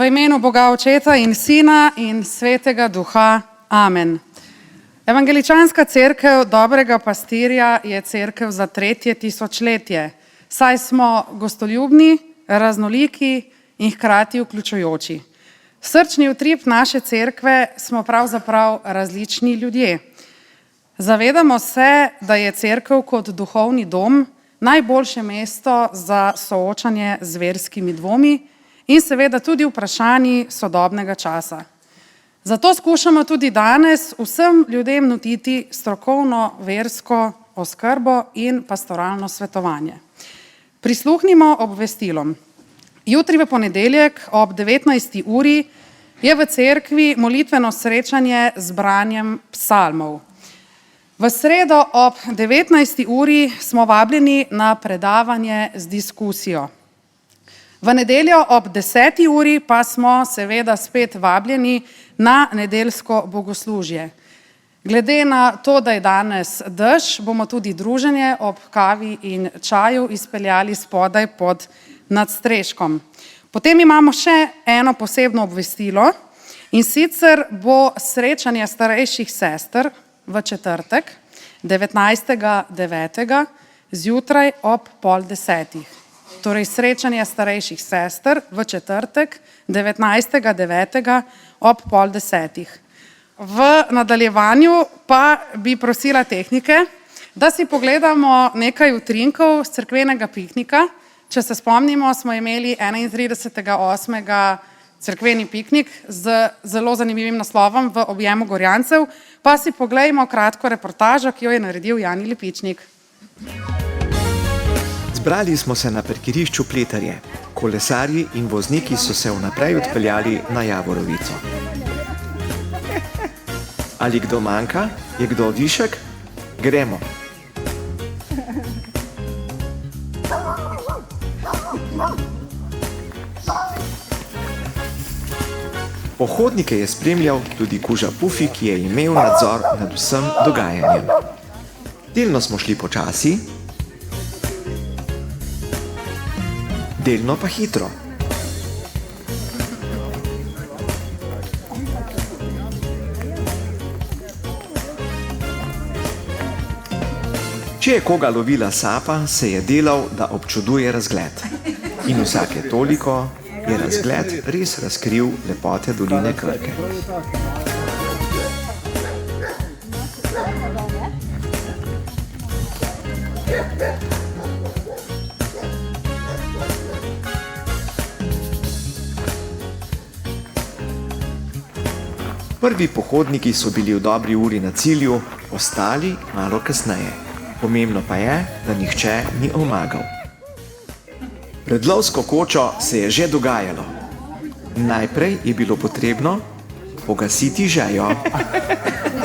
V imenu Boga Očeta in Sina in Svetega Duha. Amen. Evangeličanska cerkev dobrega pastirja je cerkev za 3. tisočletje, saj smo gostoljubni, raznoliki in hkrati vključujoči. Srčni utrip naše cerkve smo pravzaprav različni ljudje. Zavedamo se, da je cerkev kot duhovni dom najboljše mesto za soočanje z verskimi dvomi in seveda tudi vprašanji sodobnega časa. Zato skušamo tudi danes vsem ljudem nuditi strokovno versko oskrbo in pastoralno svetovanje. Prisluhnimo obvestilom. Jutri v ponedeljek ob 19. uri je v cerkvi molitveno srečanje z branjem psalmov. V sredo ob 19. uri smo vabljeni na predavanje z diskusijo. V nedeljo ob 10. uri pa smo seveda spet vabljeni na nedeljsko bogoslužje. Glede na to, da je danes dež, bomo tudi druženje ob kavi in čaju izpeljali spodaj pod nadstreškom. Potem imamo še eno posebno obvestilo in sicer bo srečanje starejših sester v četrtek, 19.9. zjutraj ob 9:30. Torej srečanje starejših sester v četrtek, 19.9. ob 9:30. V nadaljevanju pa bi prosila tehnike, da si pogledamo nekaj utrinkov z cerkvenega piknika. Če se spomnimo, smo imeli 31.8. cerkveni piknik z zelo zanimivim naslovom V objemu Gorjancev, pa si poglejmo kratko reportažo, ki jo je naredil Jani Lipičnik. Zbrali smo se na parkirišču Pleterje. Kolesarji in vozniki so se vnaprej odpeljali na Javorovico. Ali kdo manjka? Je kdo višek? Gremo! Pohodnike je spremljal tudi kuža Pufi, ki je imel nadzor nad vsem dogajanjem. Delno smo šli počasi, delno pa hitro. Če je koga lovila sapa, se je delal, da občuduje razgled. In vsake toliko je razgled res razkril lepote doline Krke. Prvi pohodniki so bili v dobri uri na cilju, ostali malo kasneje. Pomembno pa je, da nihče ni omagal. Pred lovsko kočo se je že dogajalo. Najprej je bilo potrebno pogasiti žejo.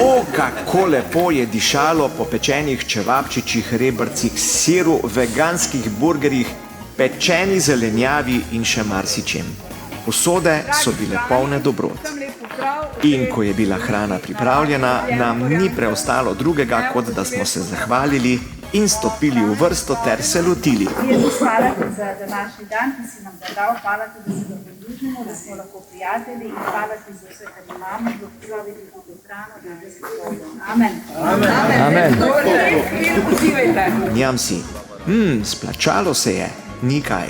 O, kako lepo je dišalo po pečenih čevapčičih, rebrcih, siru, veganskih burgerjih, pečeni zelenjavi in še marsičem. Posode so bile polne dobrot. In ko je bila hrana pripravljena, nam ni preostalo drugega, kot da smo se zahvalili in stopili v vrsto ter se lotili. Jezus, hvala ti za današnji dan, ki si nam ga dal, hvala ti, da se ga pridružimo, da smo lahko prijatelji in hvala ti za vse, kar imamo, blagosloviti tudi hrano, da se povedo. Amen. Amen. Njam si. Splačalo se je, ni kaj.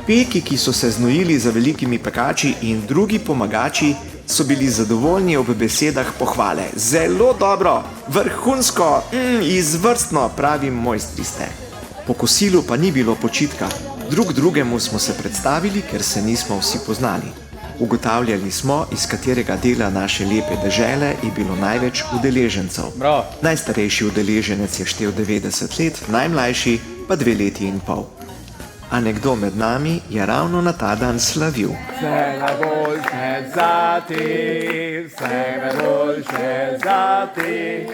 Peki, ki so se znojili za velikimi pekači in drugi pomagači, so bili zadovoljni ob besedah pohvale. Zelo dobro, vrhunsko, izvrstno, pravi mojstri ste. Po kosilu pa ni bilo počitka. Drug drugemu smo se predstavili, ker se nismo vsi poznali. Ugotavljali smo, iz katerega dela naše lepe dežele je bilo največ udeležencev. Najstarejši udeleženec je štel 90 let, najmlajši pa 2 leti in pol. A nekdo med nami je ravno na ta dan slavil. Vse najboljše za te, vse najboljše za te,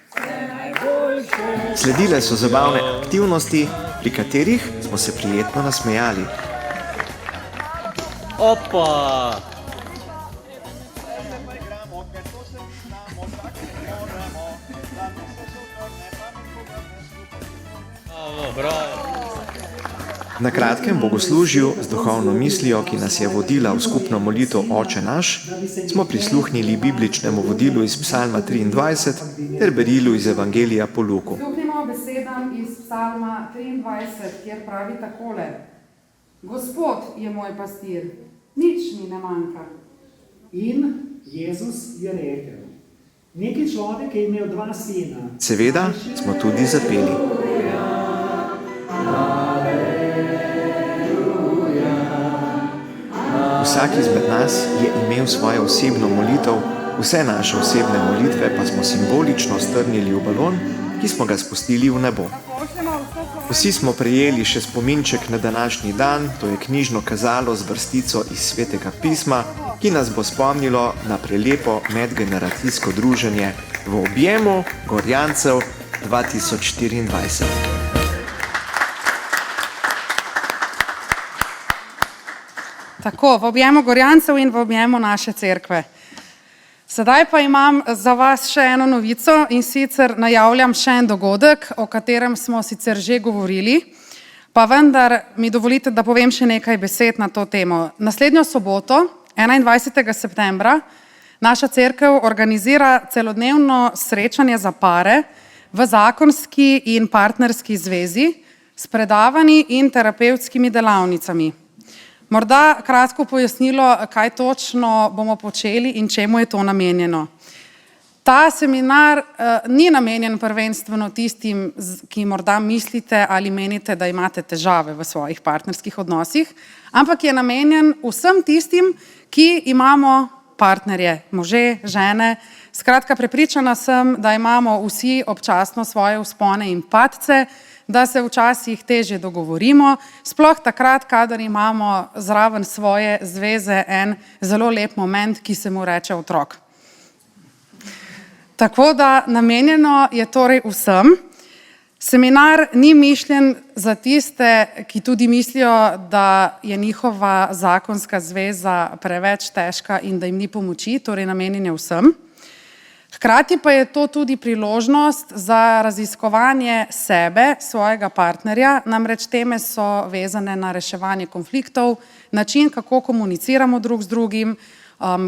vse najboljše. Sledile so zabavne aktivnosti, pri katerih smo se prijetno nasmejali. Opa! Bravo. Na kratkem bogoslužju z duhovno mislijo, ki nas je vodila v skupno molitev Oče naš, smo prisluhnili bibličnemu vodilu iz Psalma 23 ter berilu iz Evangelija po Luku. Prisluhnimo besedam iz Psalma 23, kjer pravi takole: Gospod je moj pastir, nič mi ne manjka. In Jezus je rekel, neki človek je imel 2 sina. Seveda smo tudi zapeli. Vsak izmed nas je imel svojo osebno molitev, vse naše osebne molitve pa smo simbolično strnili v balon, ki smo ga spustili v nebo. Vsi smo prejeli še spominček na današnji dan, to je knjižno kazalo z vrstico iz Svetega pisma, ki nas bo spomnilo na prelepo medgeneracijsko druženje v objemu Gorjancev 2024. Tako, v objemu Gorjancev in v objemu naše cerkve. Sedaj pa imam za vas še eno novico in sicer najavljam še en dogodek, o katerem smo sicer že govorili, pa vendar mi dovolite, da povem še nekaj besed na to temo. Naslednjo soboto, 21. septembra, naša cerkev organizira celodnevno srečanje za pare v zakonski in partnerski zvezi s predavanji in terapevtskimi delavnicami. Morda kratko pojasnilo, kaj točno bomo počeli in čemu je to namenjeno. Ta seminar ni namenjen prvenstveno tistim, ki morda mislite ali menite, da imate težave v svojih partnerskih odnosih, ampak je namenjen vsem tistim, ki imamo partnerje, može, žene. Skratka, prepričana sem, da imamo vsi občasno svoje vzpone in padce, da se včasih težje dogovorimo, sploh takrat, kadar imamo zraven svoje zveze en zelo lep moment, ki se mu reče otrok. Tako da namenjeno je torej vsem. Seminar ni mišljen za tiste, ki tudi mislijo, da je njihova zakonska zveza preveč težka in da jim ni pomoči, torej namenjen je vsem. Hkrati pa je to tudi priložnost za raziskovanje sebe, svojega partnerja, namreč teme so vezane na reševanje konfliktov, način, kako komuniciramo drug z drugim,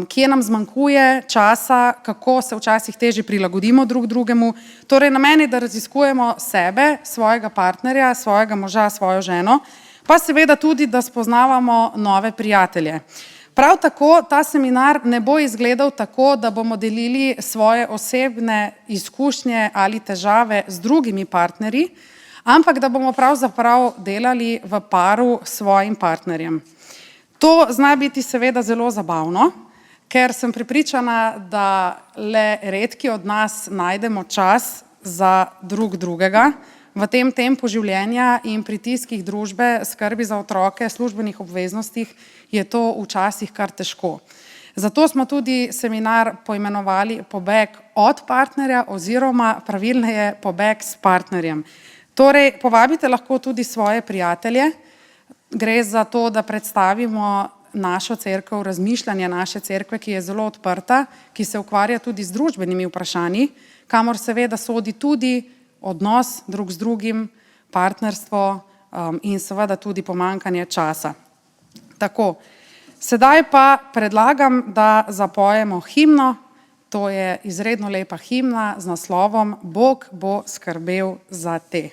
kje nam zmanjkuje časa, kako se včasih težje prilagodimo drug drugemu. Torej, namen je, da raziskujemo sebe, svojega partnerja, svojega moža, svojo ženo, pa seveda tudi, da spoznavamo nove prijatelje. Prav tako ta seminar ne bo izgledal tako, da bomo delili svoje osebne izkušnje ali težave z drugimi partnerji, ampak da bomo pravzaprav delali v paru s svojim partnerjem. To zna biti seveda zelo zabavno, ker sem prepričana, da le redki od nas najdemo čas za drugega. V tem tempu življenja in pritiskih družbe, skrbi za otroke, službenih obveznostih je to včasih kar težko. Zato smo tudi seminar poimenovali Pobeg od partnerja oziroma pravilneje Pobeg s partnerjem. Torej, povabite lahko tudi svoje prijatelje. Gre za to, da predstavimo našo cerkev, razmišljanje naše cerkve, ki je zelo odprta, ki se ukvarja tudi z družbenimi vprašanji, kamor seveda sodi tudi odnos drug z drugim, partnerstvo in seveda tudi pomanjkanje časa. Tako, sedaj pa predlagam, da zapojemo himno, to je izredno lepa himna z naslovom Bog bo skrbel za te.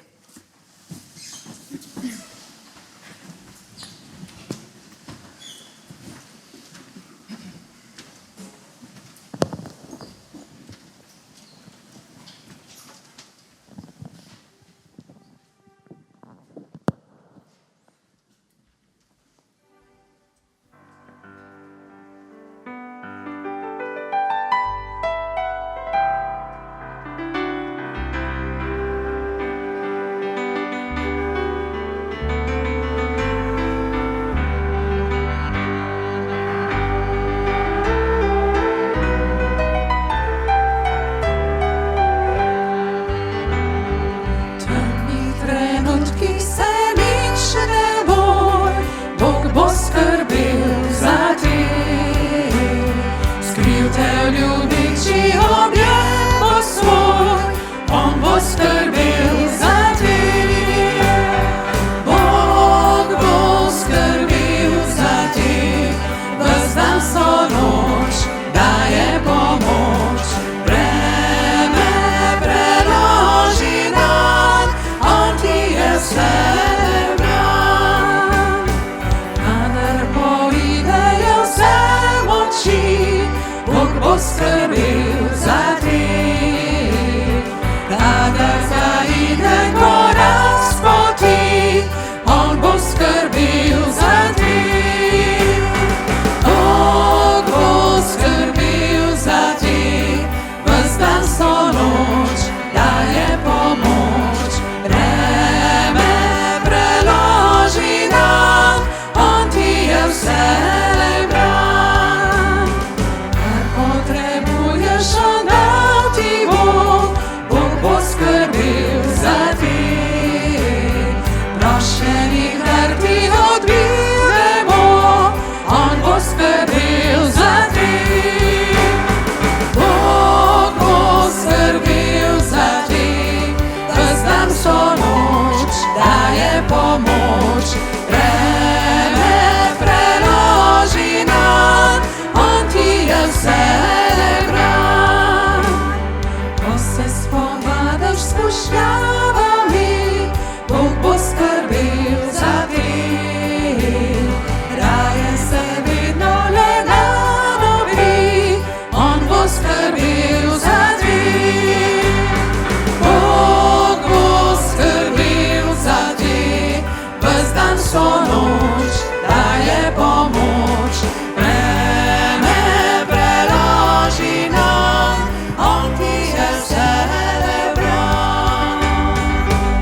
vso noč daje pomoč. Breme preloži nam, on ti je vselej bran.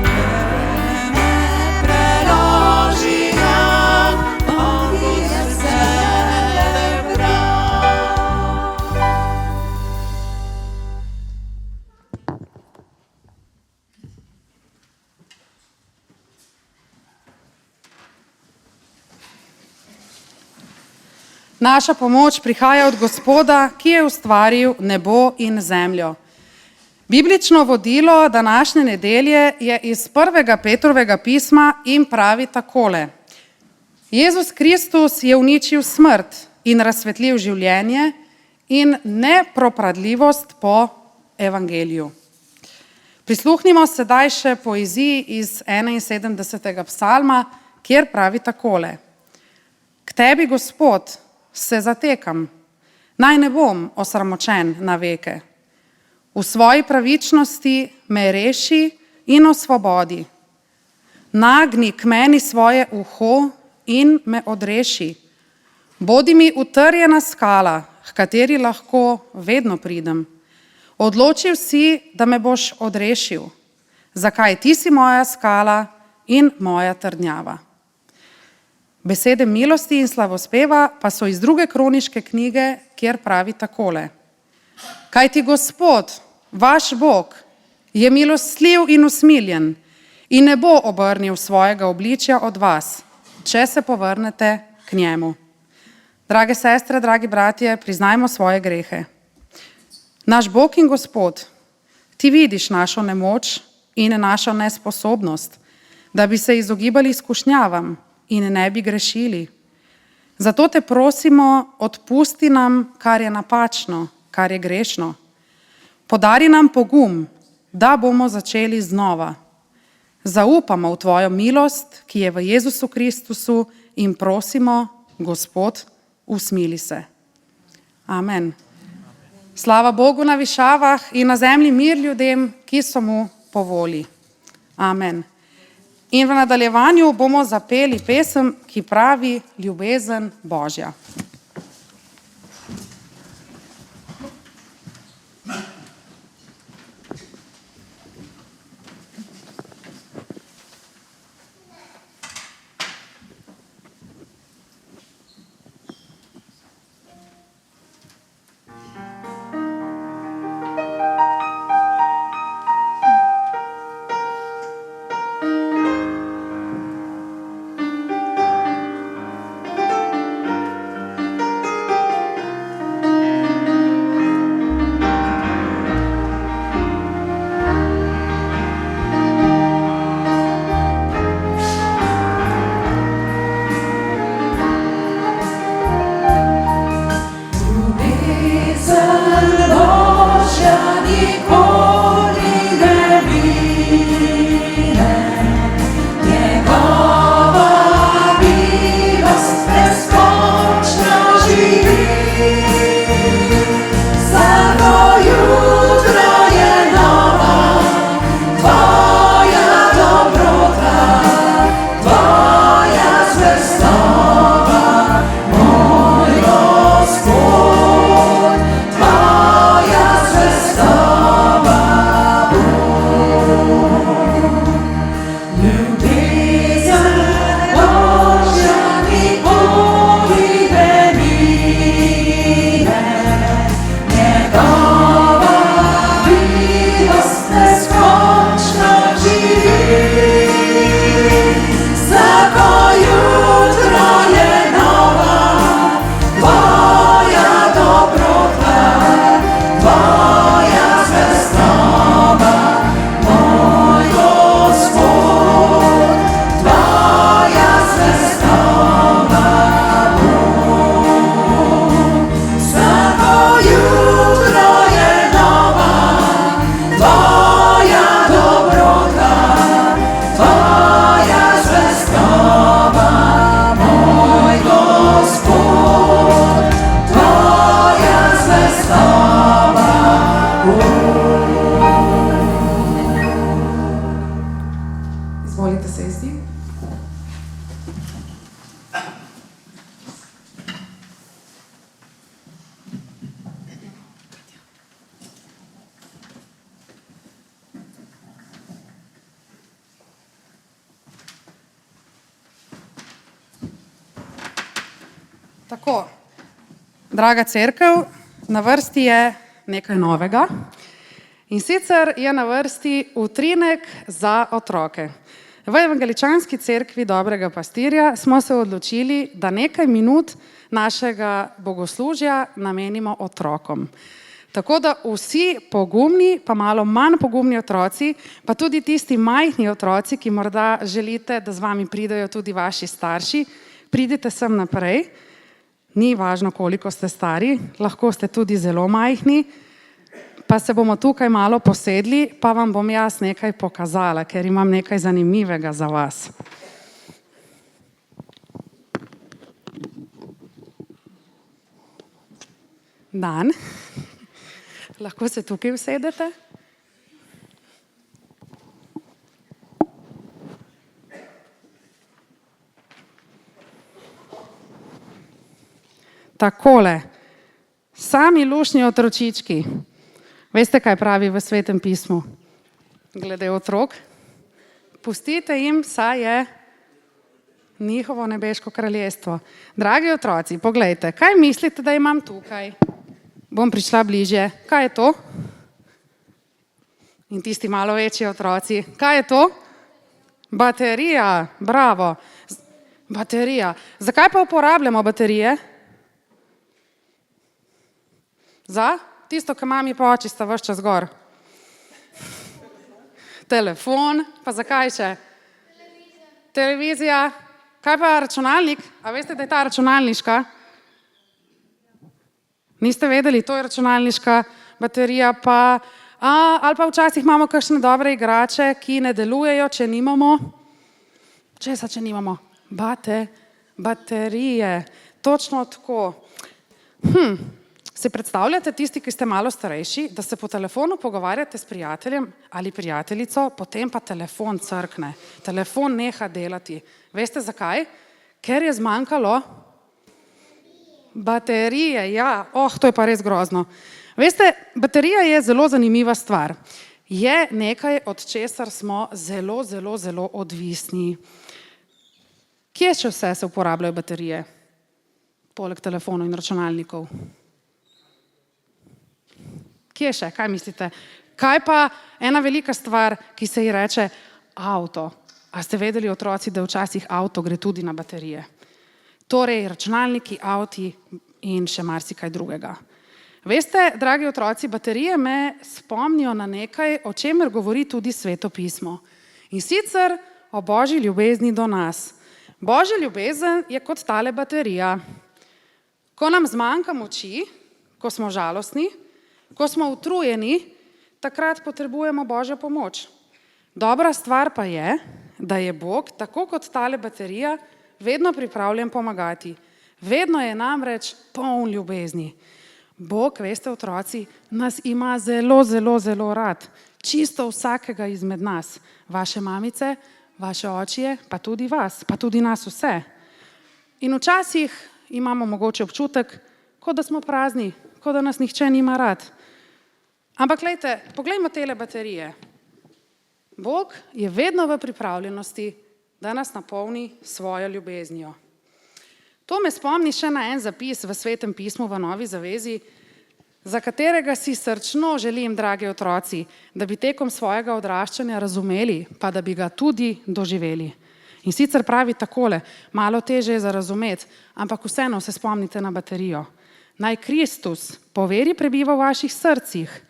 Breme preloži nam, on ti je vselej bran. Naša pomoč prihaja od Gospoda, ki je ustvaril nebo in zemljo. Biblično vodilo današnje nedelje je iz 1. Petrovega pisma in pravi takole. Jezus Kristus je uničil smrt in razsvetlil življenje in nepropradljivost po evangeliju. Prisluhnimo sedaj še poeziji iz 71. psalma, kjer pravi takole. K tebi, Gospod, se zatekam, naj ne bom osramočen na veke. V svoji pravičnosti me reši in osvobodi. Nagni k meni svoje uho in me odreši. Bodi mi utrjena skala, h kateri lahko vedno pridem. Odločil si, da me boš odrešil. Zakaj ti si moja skala in moja trdnjava. Besede milosti in slavospeva pa so iz 2. kroniške knjige, kjer pravi takole. Kajti Gospod, vaš Bog, je milostljiv in usmiljen in ne bo obrnil svojega obličja od vas, če se povrnete k njemu. Drage sestre, dragi bratje, priznajmo svoje grehe. Naš Bog in Gospod, ti vidiš našo nemoč in našo nesposobnost, da bi se izogibali izkušnjavam in ne bi grešili. Zato te prosimo, odpusti nam, kar je napačno, kar je grešno. Podari nam pogum, da bomo začeli znova. Zaupamo v tvojo milost, ki je v Jezusu Kristusu in prosimo, Gospod, usmili se. Amen. Slava Bogu na višavah in na zemlji mir ljudem, ki so mu po volji. Amen. In v nadaljevanju bomo zapeli pesem, ki pravi Ljubezen Božja. Tako, draga cerkev, na vrsti je nekaj novega. In sicer je na vrsti utrinek za otroke. V Evangeličanski cerkvi Dobrega pastirja smo se odločili, da nekaj minut našega bogoslužja namenimo otrokom. Tako da vsi pogumni, pa malo manj pogumni otroci, pa tudi tisti majhni otroci, ki morda želite, da z vami pridejo tudi vaši starši, pridite sem naprej. Ni važno, koliko ste stari, lahko ste tudi zelo majhni, pa se bomo tukaj malo posedli, pa vam bom jaz nekaj pokazala, ker imam nekaj zanimivega za vas. Dan. Lahko se tukaj usedete. Takole, sami luštni otročički. Veste, kaj pravi v Svetem pismu? Glede otrok. Pustite jim, saj je njihovo nebeško kraljestvo. Dragi otroci, poglejte, kaj mislite, da imam tukaj? Bom prišla bližje. Kaj je to? In tisti malo večji otroci. Kaj je to? Baterija. Bravo. Baterija. Zakaj pa uporabljamo baterije? Za? Tisto, kar mami pa oči sta ves čas gor. Telefon. Pa zakaj še? Televizija. Kaj pa računalnik? A veste, da je ta računalniška? Niste vedeli, to je računalniška baterija, pa ali pa včasih imamo kakšne dobre igrače, ki ne delujejo, če nimamo. Česa, če nimamo? Baterije. Točno tako. Si predstavljate tisti, ki ste malo starejši, da se po telefonu pogovarjate s prijateljem ali prijateljico, potem pa telefon crkne. Telefon neha delati. Veste zakaj? Ker je zmanjkalo baterije, ja. To je pa res grozno. Veste, baterija je zelo zanimiva stvar. Je nekaj, od česar smo zelo, zelo, zelo odvisni. Kje še vse se uporabljajo baterije? Poleg telefonov in računalnikov. Kje še? Kaj mislite? Kaj pa ena velika stvar, ki se ji reče avto? A ste vedeli, otroci, da včasih avto gre tudi na baterije? Torej, računalniki, avti in še marsikaj drugega. Veste, dragi otroci, baterije me spomnijo na nekaj, o čemer govori tudi Sveto pismo. In sicer o Božji ljubezni do nas. Božja ljubezen je kot tale baterija. Ko nam zmanjka moči, ko smo žalostni, ko smo utrujeni, takrat potrebujemo Božjo pomoč. Dobra stvar pa je, da je Bog, tako kot tale baterija, vedno pripravljen pomagati. Vedno je namreč poln ljubezni. Bog, veste otroci, nas ima zelo, zelo, zelo rad. Čisto vsakega izmed nas. Vaše mamice, vaše očije, pa tudi vas, pa tudi nas vse. In včasih imamo mogoče občutek, kot da smo prazni, kot da nas nihče nima rad. Ampak glejte, poglejmo tele baterije. Bog je vedno v pripravljenosti, da nas napolni svojo ljubeznijo. To me spomni še na en zapis v Svetem pismu v Novi zavezi, za katerega si srčno želim, dragi otroci, da bi tekom svojega odraščanja razumeli, pa da bi ga tudi doživeli. In sicer pravi takole, malo teže je za razumeti, ampak vseeno se spomnite na baterijo. Naj Kristus po veri prebiva v vaših srcih,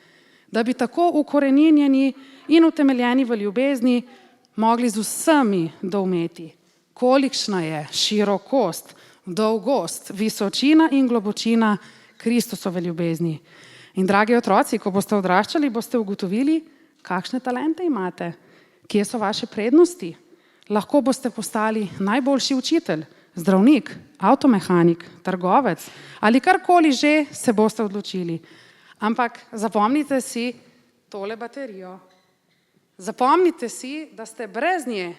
da bi tako ukoreninjeni in utemeljeni v ljubezni mogli z vsemi doumeti, kolikšna je širokost, dolgost, visočina in globočina Kristusove ljubezni. In dragi otroci, ko boste odraščali, boste ugotovili, kakšne talente imate, kje so vaše prednosti. Lahko boste postali najboljši učitelj, zdravnik, avtomehanik, trgovec ali karkoli že se boste odločili. Ampak zapomnite si tole baterijo. Zapomnite si, da ste brez nje,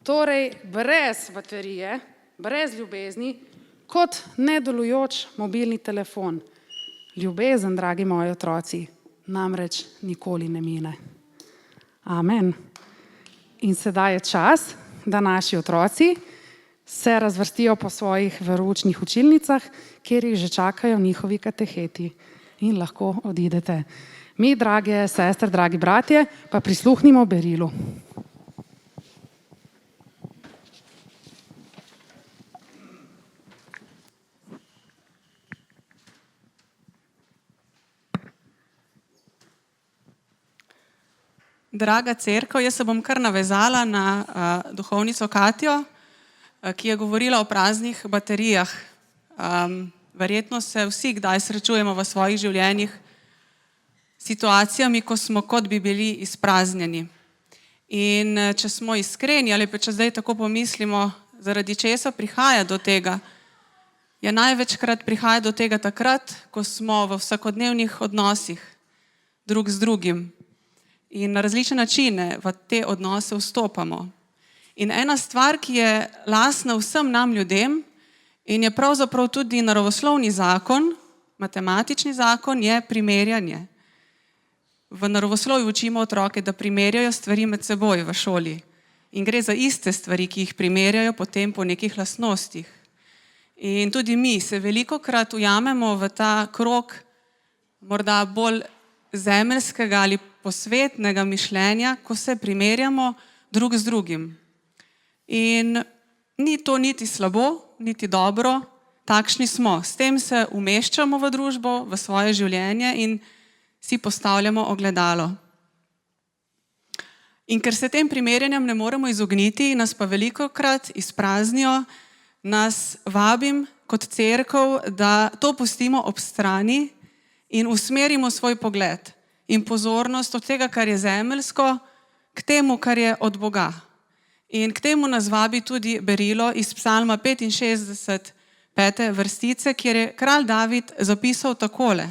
torej brez baterije, brez ljubezni, kot nedelujoč mobilni telefon. Ljubezen, dragi moji otroci, namreč nikoli ne mine. Amen. In sedaj je čas, da naši otroci se razvrstijo po svojih veroučnih učilnicah, kjer jih že čakajo njihovi kateheti. In lahko odidete. Mi, drage sestre, dragi bratje, pa prisluhnimo berilu. Draga cerkev, jaz se bom kar navezala na duhovnico Katjo, ki je govorila o praznih baterijah. Verjetno se vsi kdaj srečujemo v svojih življenjih s situacijami, ko smo kot bi bili izpraznjeni. In če smo iskreni ali pa če zdaj tako pomislimo, zaradi česa prihaja do tega, je največkrat prihaja do tega takrat, ko smo v vsakodnevnih odnosih drug z drugim. In na različne načine v te odnose vstopamo. In ena stvar, ki je lastna vsem nam ljudem in je pravzaprav tudi naravoslovni zakon, matematični zakon, je primerjanje. V naravoslovju učimo otroke, da primerjajo stvari med seboj v šoli. In gre za iste stvari, ki jih primerjajo potem po nekih lastnostih. In tudi mi se velikokrat ujamemo v ta krog morda bolj zemeljskega ali posvetnega mišljenja, ko se primerjamo drug z drugim. In ni to niti slabo, niti dobro, takšni smo. S tem se umeščamo v družbo, v svoje življenje in si postavljamo ogledalo. In ker se tem primerjanjem ne moremo izogniti, nas pa velikokrat izpraznijo, nas vabim kot cerkev, da to pustimo ob strani in usmerimo svoj pogled in pozornost od tega, kar je zemeljsko, k temu, kar je od Boga. In k temu nas vabi tudi berilo iz Psalma 65, 5. vrstice, kjer je kralj David zapisal takole.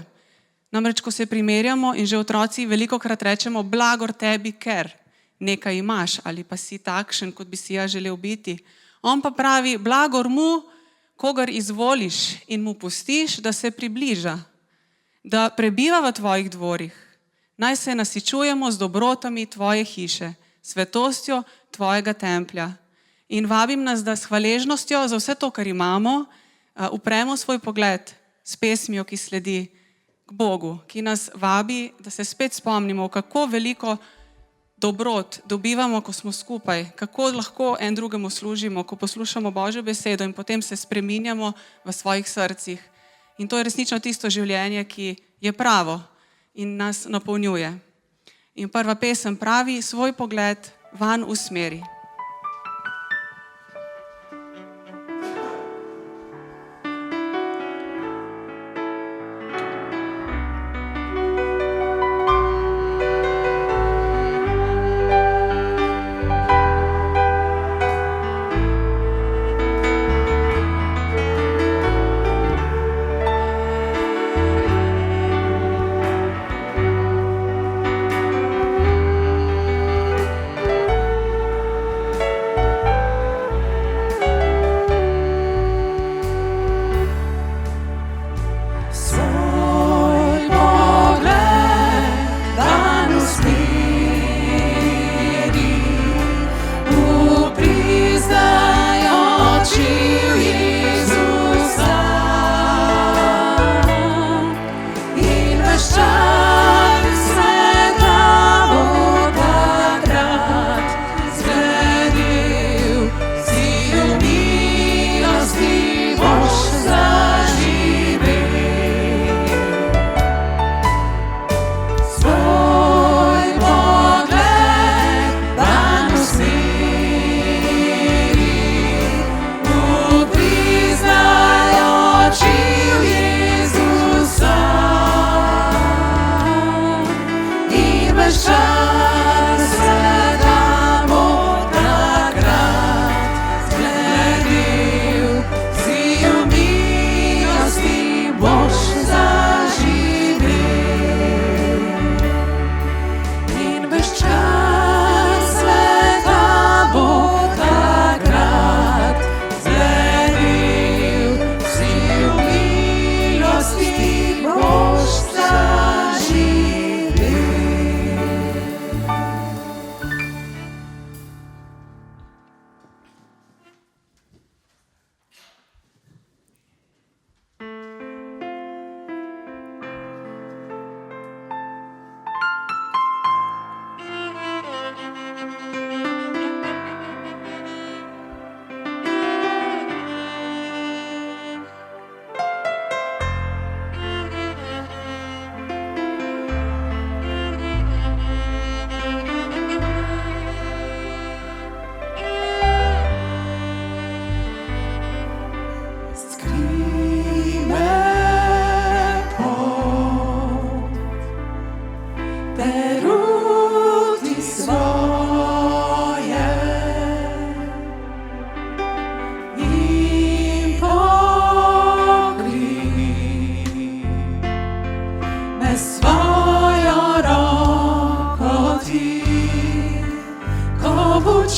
Namreč, ko se primerjamo in že otroci velikokrat rečemo blagor tebi, ker nekaj imaš ali pa si takšen, kot bi si ja želel biti. On pa pravi, blagor mu, kogar izvoliš in mu pustiš, da se približa, da prebiva v tvojih dvorih. Naj se nasičujemo z dobrotami tvoje hiše, svetostjo tvojega templja. In vabim nas, da s hvaležnostjo za vse to, kar imamo, upremo svoj pogled s pesmijo, ki sledi k Bogu, ki nas vabi, da se spet spomnimo, kako veliko dobrot dobivamo, ko smo skupaj, kako lahko en drugemu služimo, ko poslušamo Božjo besedo in potem se spreminjamo v svojih srcih. In to je resnično tisto življenje, ki je pravo in nas napolnjuje. In prva pesem pravi, svoj pogled vanj usmeri.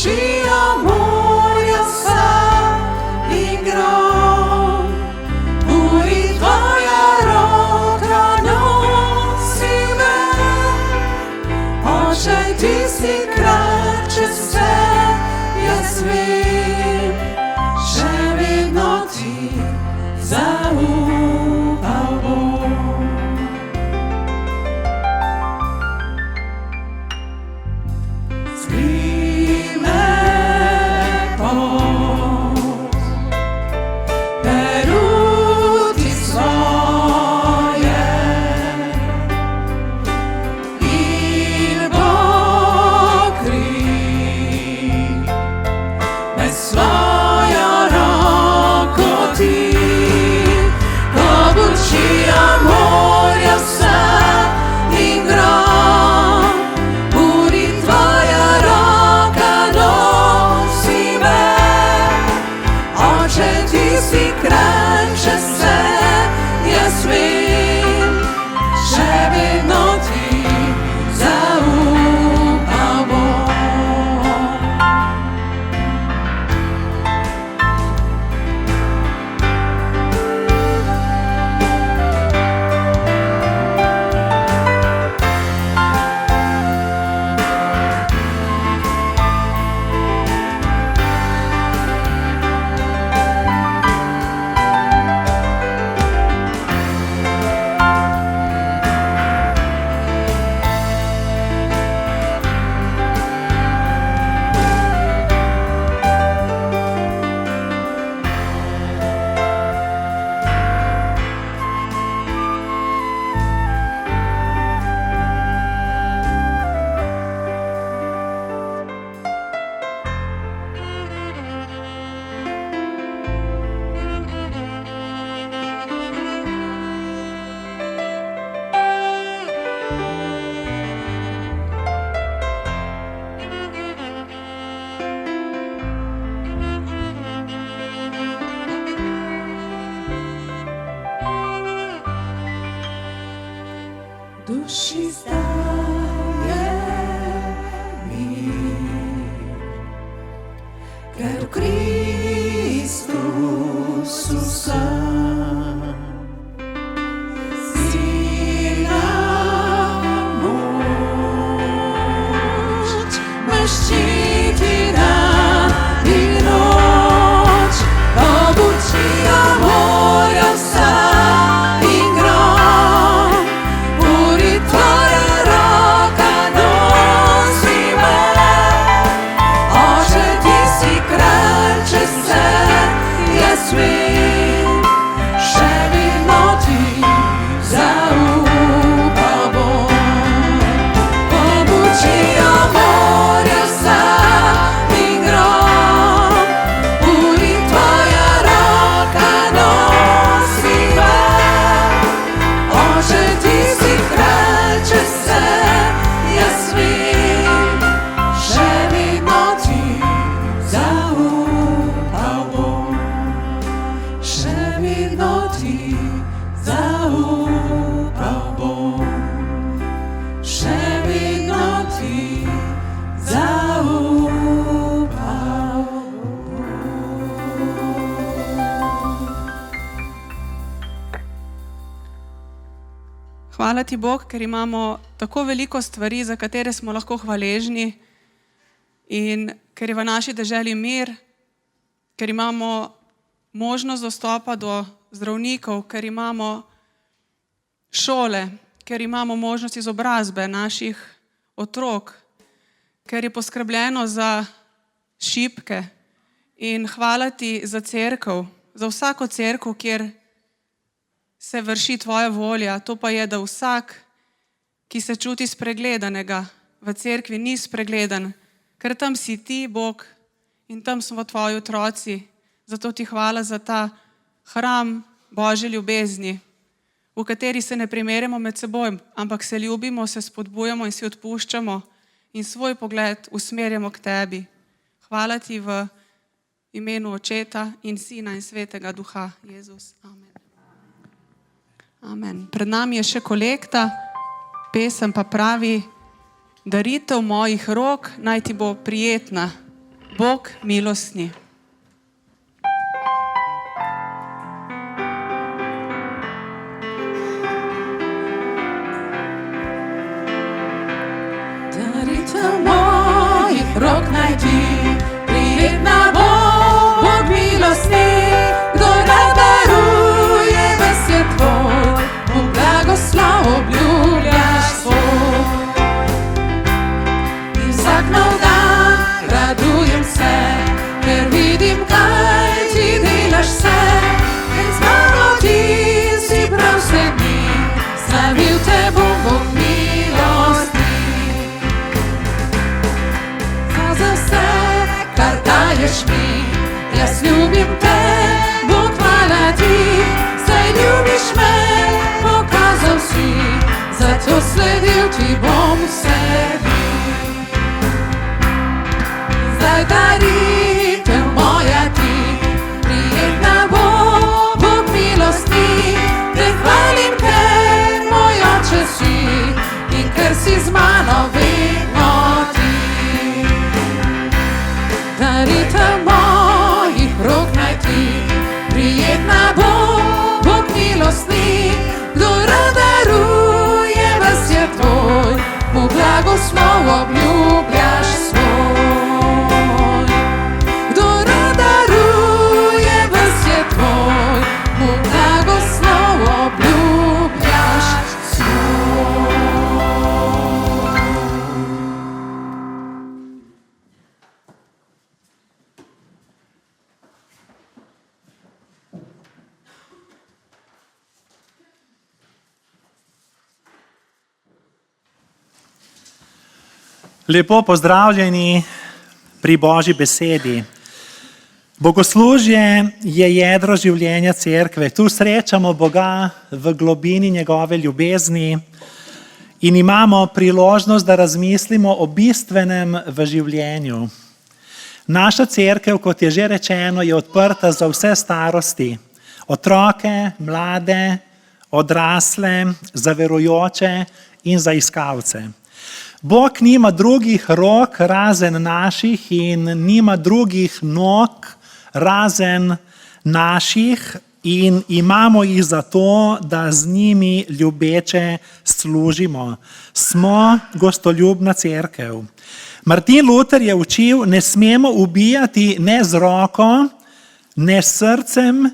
učija morja vsa in grom. Uri tvoja roka nosi me, Oče, ti si kralj čez vse, jaz vem, še vedno ti zaupal bom. Zri me pot, peruti svoje in pokri me svojo roko ti. Ko burčija morja vsa in grom, uri tvoja roka nosi me, Oče, ti si kralj čez vse, jaz vem, še vedno ti zaupal bom. Duši zdaje mir, ker v Kristusu sem. Silna moč me ščiti dan in noč, ko burčija morja vsa in grom, uri tvoja roka nosi me, Oče, ti si kralj čez vse, jaz vem, še vedno ti zaupal bom. Ko burčija morja vsa in grom, uri tvoja roka nosi me, Oče, ti si kralj čez vse, jaz vem, še vedno ti zaupal bom. Še vedno ti zaupal bom. Še vedno ti zaupal Hvala ti, Bog, ker imamo tako veliko stvari, za katere smo lahko hvaležni, in ker je v naši deželi mir, ker imamo možnost dostopa do zdravnikov, ker imamo šole, ker imamo možnost izobrazbe naših otrok, ker je poskrbljeno za šibke. In hvala ti za cerkev, za vsako cerkev, kjer se vrši tvoja volja. To pa je, da vsak, ki se čuti spregledanega, v cerkvi ni spregledan, ker tam si ti, Bog, in tam smo tvoji otroci. Zato ti hvala za ta hram Božje ljubezni, v kateri se ne primerjamo med seboj, ampak se ljubimo, se spodbujamo in si odpuščamo in svoj pogled usmerjamo k tebi. Hvala ti v imenu Očeta in Sina in Svetega Duha. Jezus. Amen. Amen. Pred nami je še kolekta, pesem pa pravi: daritev mojih rok naj ti bo prijetna. Bog milostni. Daritev mojih rok naj ti, prijetna bo, Bog milostni, kdo rad daruje, ves je tvoj, mu blagoslov obljubljaš svoj. In vsak nov dan radujem se, ker vidim, kaj ti delaš vse, in z mano ti si prav vse dni, slavil te bom, Bog milostni. Za vse, kar daješ mi, jaz ljubim te, Bog hvala ti, saj ljubiš me, pokazal si, zato sledil ti bom vsebi. Zdaj daritev moja ti, prijetna bo, Bog milostni, te hvalim, ker moj oče si in ker si z mano vedno ti. Daritev mojih rok naj ti, prijetna bo, Bog milostni, kdo rad daruje, ves je tvoj, mu blagoslov obljubljaš svoj. Kdo rad daruje, ves je tvoj, mu blagoslov obljubljaš svoj. Lepo pozdravljeni pri Božji besedi. Bogoslužje je jedro življenja cerkve. Tu srečamo Boga v globini njegove ljubezni in imamo priložnost, da razmislimo o bistvenem v življenju. Naša cerkev, kot je že rečeno, je odprta za vse starosti. Otroke, mlade, odrasle, za verujoče in za iskalce. Bog nima drugih rok razen naših in nima drugih nog razen naših in imamo jih zato, da z njimi ljubeče služimo. Smo gostoljubna cerkev. Martin Luther je učil, ne smemo ubijati ne z roko, ne s srcem,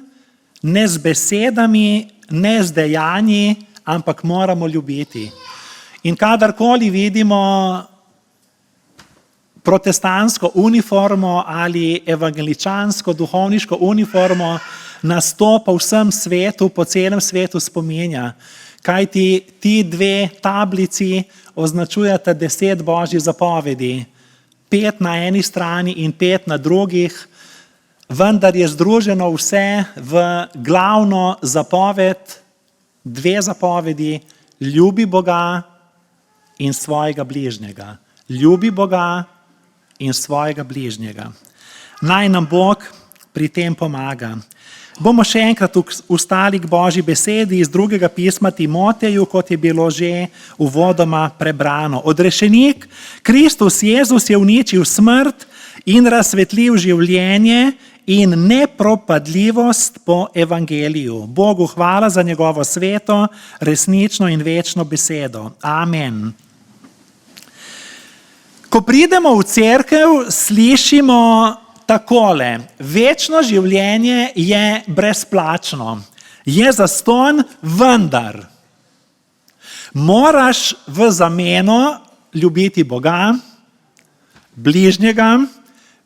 ne z besedami, ne z dejanji, ampak moramo ljubiti. In kadarkoli vidimo protestantsko uniformo ali evangeličansko duhovniško uniformo, nas to po vsem svetu, po celem svetu spominja. Kajti ti dve tablici označujeta 10 Božjih zapovedi. 5 na eni strani in 5 na drugih, vendar je združeno vse v glavno zapoved, 2 zapovedi, ljubi Boga in svojega bližnjega. Ljubi Boga in svojega bližnjega. Naj nam Bog pri tem pomaga. Bomo še enkrat ustali k Božji besedi iz 2. pisma Timoteju, kot je bilo že uvodoma prebrano. Odrešenik Kristus Jezus je uničil smrt in razsvetlil življenje in nepropadljivost po evangeliju. Bogu hvala za njegovo sveto, resnično in večno besedo. Amen. Ko pridemo v cerkev, slišimo takole: večno življenje je brezplačno, je zastonj, vendar moraš v zameno ljubiti Boga, bližnjega,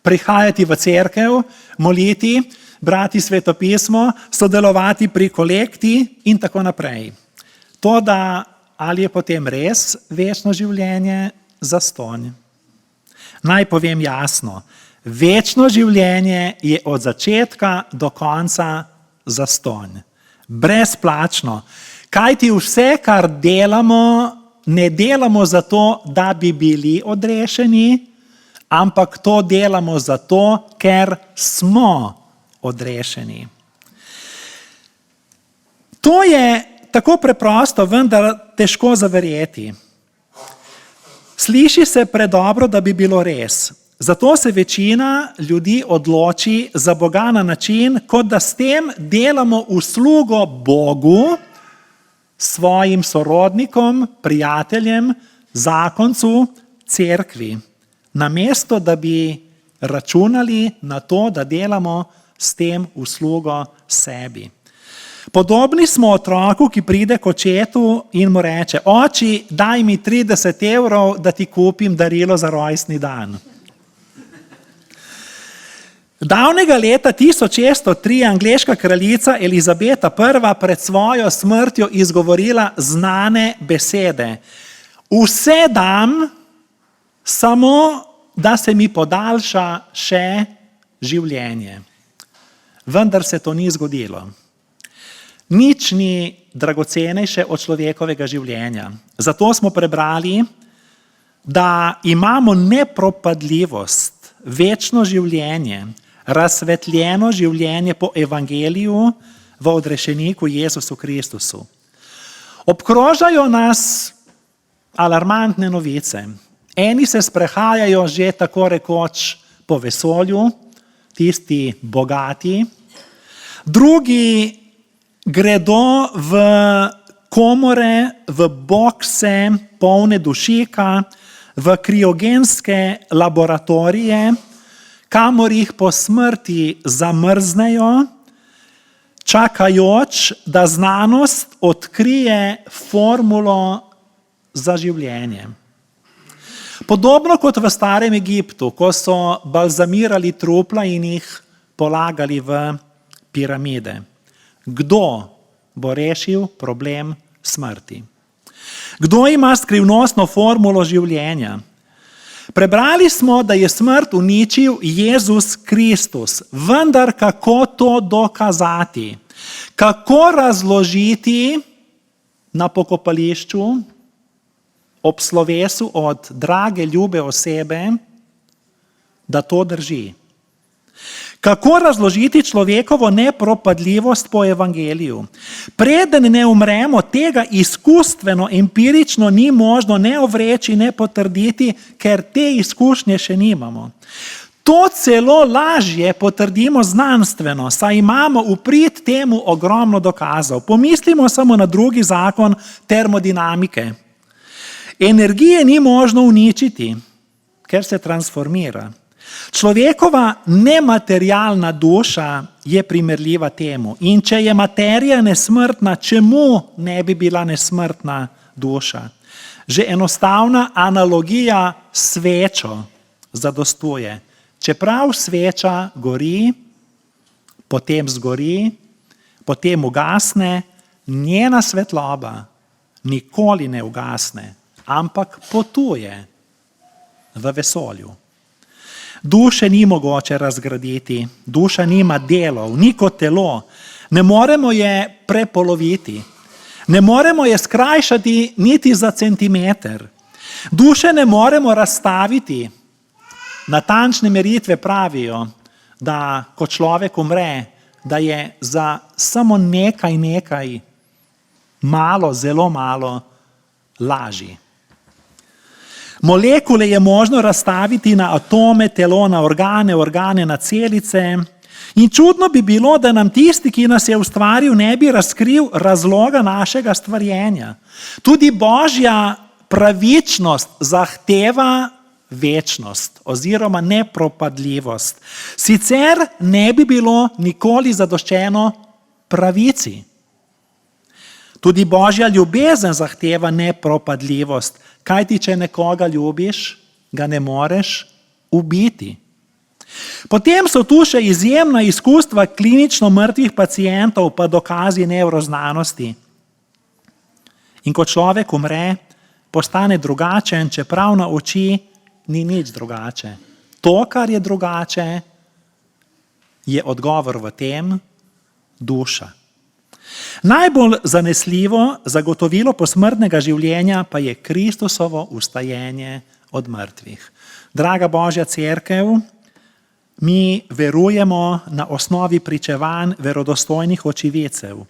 prihajati v cerkev, moliti, brati svetopismo, sodelovati pri kolekti in tako naprej. Toda ali je potem res večno življenje zastonj? Naj povem jasno. Večno življenje je od začetka do konca zastonj. Brezplačno. Kajti vse, kar delamo, ne delamo zato, da bi bili odrešeni, ampak to delamo zato, ker smo odrešeni. To je tako preprosto, vendar težko zaverjeti. Sliši se predobro, da bi bilo res. Zato se večina ljudi odloči za Boga na način, kot da s tem delamo uslugo Bogu, svojim sorodnikom, prijateljem, zakoncu, cerkvi, namesto da bi računali na to, da delamo s tem uslugo sebi. Podobni smo otroku, ki pride k očetu in mu reče: oči, daj mi 30 evrov, da ti kupim darilo za rojstni dan. Davnega leta 1603 angleška kraljica Elizabeta I. pred svojo smrtjo izgovorila znane besede: vse dam, samo da se mi podaljša še življenje. Vendar se to ni zgodilo. Nič ni dragocenejše od človekovega življenja. Zato smo prebrali, da imamo nepropadljivost, večno življenje, razsvetljeno življenje po evangeliju v odrešeniku Jezusu Kristusu. Obkrožajo nas alarmantne novice. Eni se sprehajajo že tako rekoč po vesolju, tisti bogati, drugi gredo v komore, v bokse polne dušika, v kriogenske laboratorije, kamor jih po smrti zamrznejo, čakajoč, da znanost odkrije formulo za življenje. Podobno kot v starem Egiptu, ko so balzamirali trupla in jih polagali v piramide. Kdo bo rešil problem smrti? Kdo ima skrivnostno formulo življenja? Prebrali smo, da je smrt uničil Jezus Kristus, vendar kako to dokazati? Kako razložiti na pokopališču ob slovesu od drage, ljube osebe, da to drži? Kako razložiti človekovo nepropadljivost po evangeliju? Preden ne umremo, tega izkustveno, empirično ni možno ne ovreči, ne potrditi, ker te izkušnje še nimamo. To celo lažje potrdimo znanstveno, saj imamo v prid temu ogromno dokazov. Pomislimo samo na drugi zakon termodinamike. Energije ni možno uničiti, ker se transformira. Človekova nematerialna duša je primerljiva temu. In če je materija nesmrtna, čemu ne bi bila nesmrtna duša? Že enostavna analogija s svečo zadostuje. Čeprav sveča gori, potem zgori, potem ugasne, njena svetloba nikoli ne ugasne, ampak potuje v vesolju. Duše ni mogoče razgraditi, duša nima delov, ni kot telo, ne moremo je prepoloviti, ne moremo je skrajšati niti za centimeter. Duše ne moremo razstaviti. Natančne meritve pravijo, da ko človek umre, da je za samo nekaj, malo, zelo malo lažji. Molekule je možno razstaviti na atome, telo na organe, organe na celice. In čudno bi bilo, da nam tisti, ki nas je ustvaril, ne bi razkril razloga našega stvarjenja. Tudi Božja pravičnost zahteva večnost oziroma nepropadljivost. Sicer ne bi bilo nikoli zadoščeno pravici. Tudi Božja ljubezen zahteva nepropadljivost. Kajti, če nekoga ljubiš, ga ne moreš ubiti. Potem so tu še izjemna izkustva klinično mrtvih pacientov, pa dokazi nevroznanosti. In ko človek umre, postane drugačen, čeprav na oči ni nič drugače. To, kar je drugače, je odgovor v tem, duša. Najbolj zanesljivo zagotovilo posmrtnega življenja pa je Kristusovo vstajenje od mrtvih. Draga Božja cerkev, mi verujemo na osnovi pričevanj verodostojnih očividcev.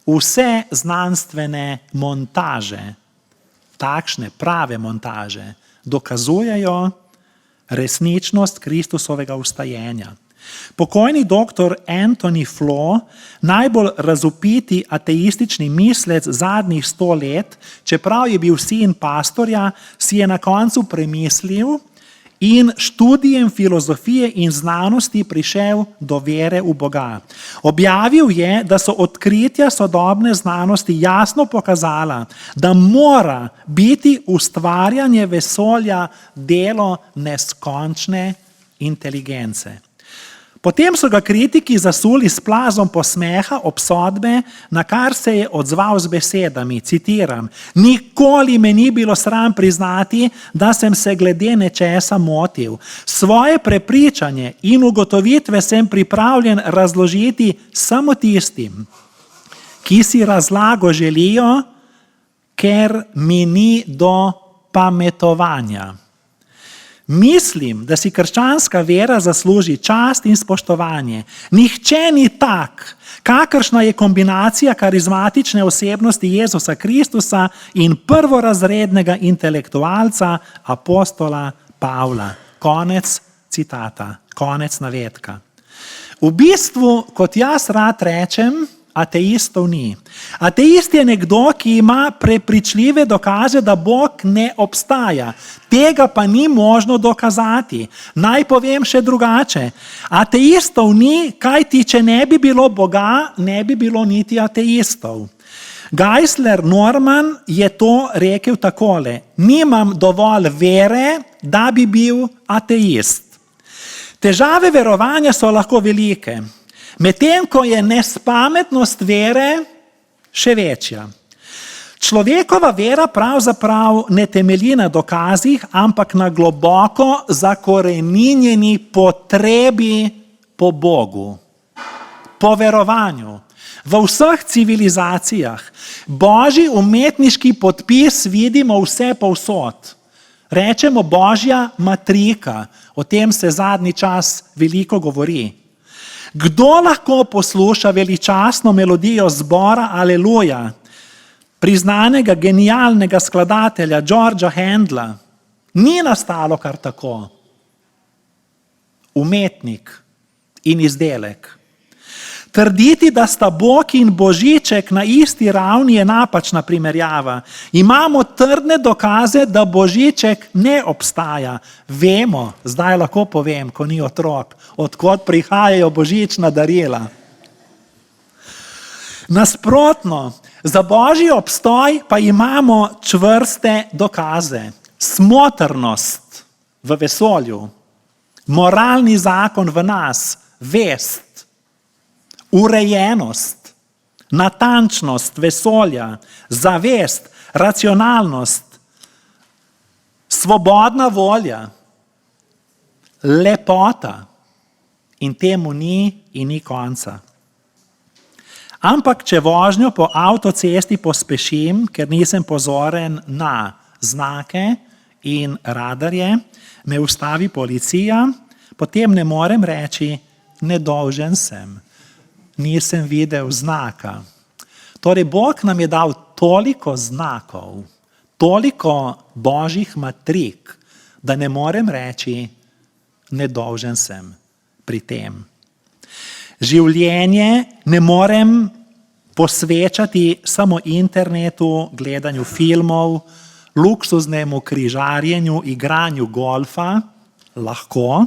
Vse znanstvene montaže, takšne prave montaže, dokazujejo resničnost Kristusovega vstajenja. Pokojni dr. Anthony Flaw, najbolj razvpiti ateistični mislec zadnjih 100 let, čeprav je bil sin pastorja, si je na koncu premislil in študijem filozofije in znanosti prišel do vere v Boga. Objavil je, da so odkritja sodobne znanosti jasno pokazala, da mora biti ustvarjanje vesolja delo neskončne inteligence. Potem so ga kritiki zasuli s plazom posmeha obsodbe, na kar se je odzval z besedami, citiram: "Nikoli me ni bilo sram priznati, da sem se glede nečesa motil. Svoje prepričanje in ugotovitve sem pripravljen razložiti samo tistim, ki si razlago želijo, ker mi ni do pametovanja. Mislim, da si krščanska vera zasluži čast in spoštovanje. Nihče ni tak, kakršna je kombinacija karizmatične osebnosti Jezusa Kristusa in prvorazrednega intelektualca apostola Pavla." Konec citata, konec navedka. V bistvu, kot jaz rad rečem, ateistov ni. Ateist je nekdo, ki ima prepričljive dokaze, da Bog ne obstaja. Tega pa ni možno dokazati. Naj povem še drugače. Ateistov ni, kajti če ne bi bilo Boga, ne bi bilo niti ateistov. Geisler Norman je to rekel takole: "Nimam dovolj vere, da bi bil ateist." Težave verovanja so lahko velike, medtem ko je nespametnost vere še večja. Človekova vera pravzaprav ne temelji na dokazih, ampak na globoko zakoreninjeni potrebi po Bogu, po verovanju. V vseh civilizacijah božji umetniški podpis vidimo vse povsod. Rečemo božja matrika, o tem se zadnji čas veliko govori. Kdo lahko posluša veličastno melodijo zbora Aleluja, priznanega genialnega skladatelja Georgea Handla? Ni nastalo kar tako. Umetnik in izdelek. Trditi, da sta Bog in Božiček na isti ravni, je napačna primerjava. Imamo trdne dokaze, da Božiček ne obstaja. Vemo, zdaj lahko povem, ko ni otrok, od kod prihajajo božična darila. Nasprotno, za božji obstoj pa imamo čvrste dokaze. Smotrnost v vesolju, moralni zakon v nas, vest, urejenost, natančnost vesolja, zavest, racionalnost, svobodna volja, lepota, in temu ni in ni konca. Ampak če vožnjo po avtocesti pospešim, ker nisem pozoren na znake in radarje, me ustavi policija, potem ne morem reči: nedolžen sem. Nisem videl znaka. Torej, Bog nam je dal toliko znakov, toliko božjih matrik, da ne morem reči: nedolžen sem pri tem. Življenje ne morem posvečati samo internetu, gledanju filmov, luksuznemu križarjenju, igranju golfa. Lahko,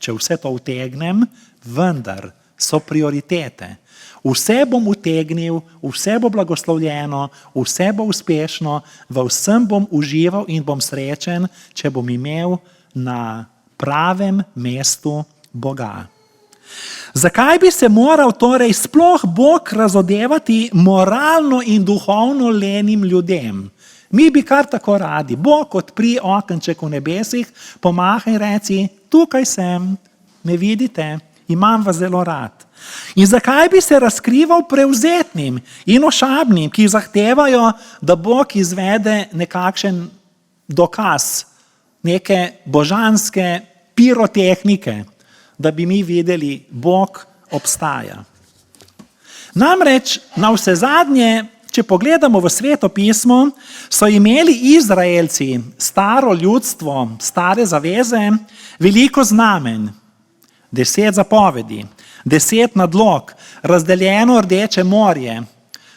če vse to utegnem, vendar so prioritete. Vse bom utegnil, vse bo blagoslovljeno, vse bo uspešno, v vsem bom užival in bom srečen, če bom imel na pravem mestu Boga. Zakaj bi se moral torej sploh Bog razodevati moralno in duhovno lenim ljudem? Mi bi kar tako radi. Bog, odpri okenček v nebesih, pomahaj in reci: tukaj sem, me vidite, imam vas zelo rad. In zakaj bi se razkrival prevzetnim in ošabnim, ki zahtevajo, da Bog izvede nekakšen dokaz, neke božanske pirotehnike, da bi mi videli, Bog obstaja. Namreč, navsezadnje, če pogledamo v Sveto pismo, so imeli Izraelci, staro ljudstvo, stare zaveze, veliko znamenj, 10 zapovedi, 10 nadlog, razdeljeno Rdeče morje,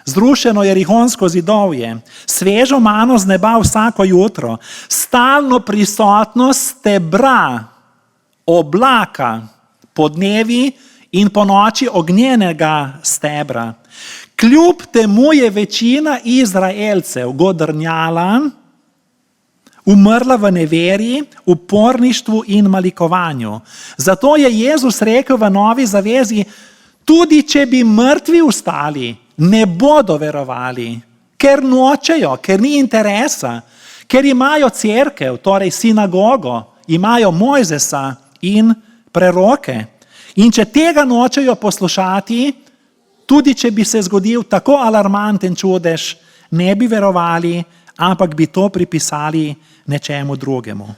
zrušeno Jerihonsko zidovje, svežo mano z neba vsako jutro, stalno prisotnost stebra, oblaka, podnevi in po noči ognjenega stebra. Kljub temu je večina Izraelcev godrnjala, umrla v neveri, uporništvu in malikovanju. Zato je Jezus rekel v Novi zavezi, tudi če bi mrtvi vstali, ne bodo verovali, ker nočejo, ker ni interesa, ker imajo cerkev, torej sinagogo, imajo Mojzesa in preroke. In če tega nočejo poslušati, tudi če bi se zgodil tako alarmanten čudež, ne bi verovali, ampak bi to pripisali nečemu drugemu.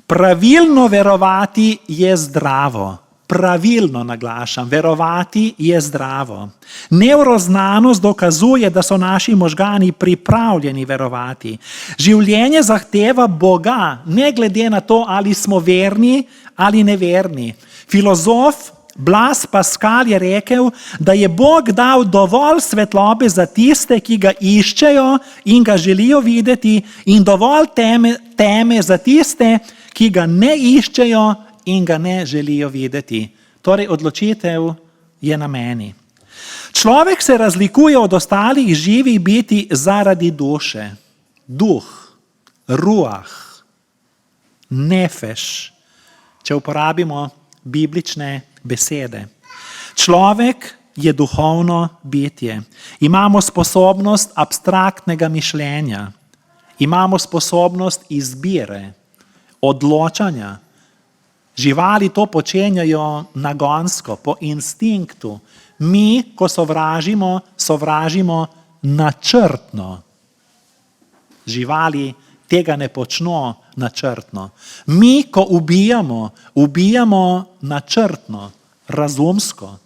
Pravilno verovati je zdravo. Pravilno naglašam, verovati je zdravo. Nevroznanost dokazuje, da so naši možgani pripravljeni verovati. Življenje zahteva Boga, ne glede na to, ali smo verni ali neverni. Filozof Blaž Pascal je rekel, da je Bog dal dovolj svetlobe za tiste, ki ga iščejo in ga želijo videti, in dovolj teme za tiste, ki ga ne iščejo in ga ne želijo videti. Torej, odločitev je na meni. Človek se razlikuje od ostalih živih bitij zaradi duše. Duh, ruah, nefeš, če uporabimo biblične besede. Človek je duhovno bitje. Imamo sposobnost abstraktnega mišljenja. Imamo sposobnost izbire, odločanja. Živali to počenjajo nagonsko, po instinktu. Mi, ko sovražimo načrtno. Živali tega ne počno načrtno. Mi, ko ubijamo načrtno, razumsko.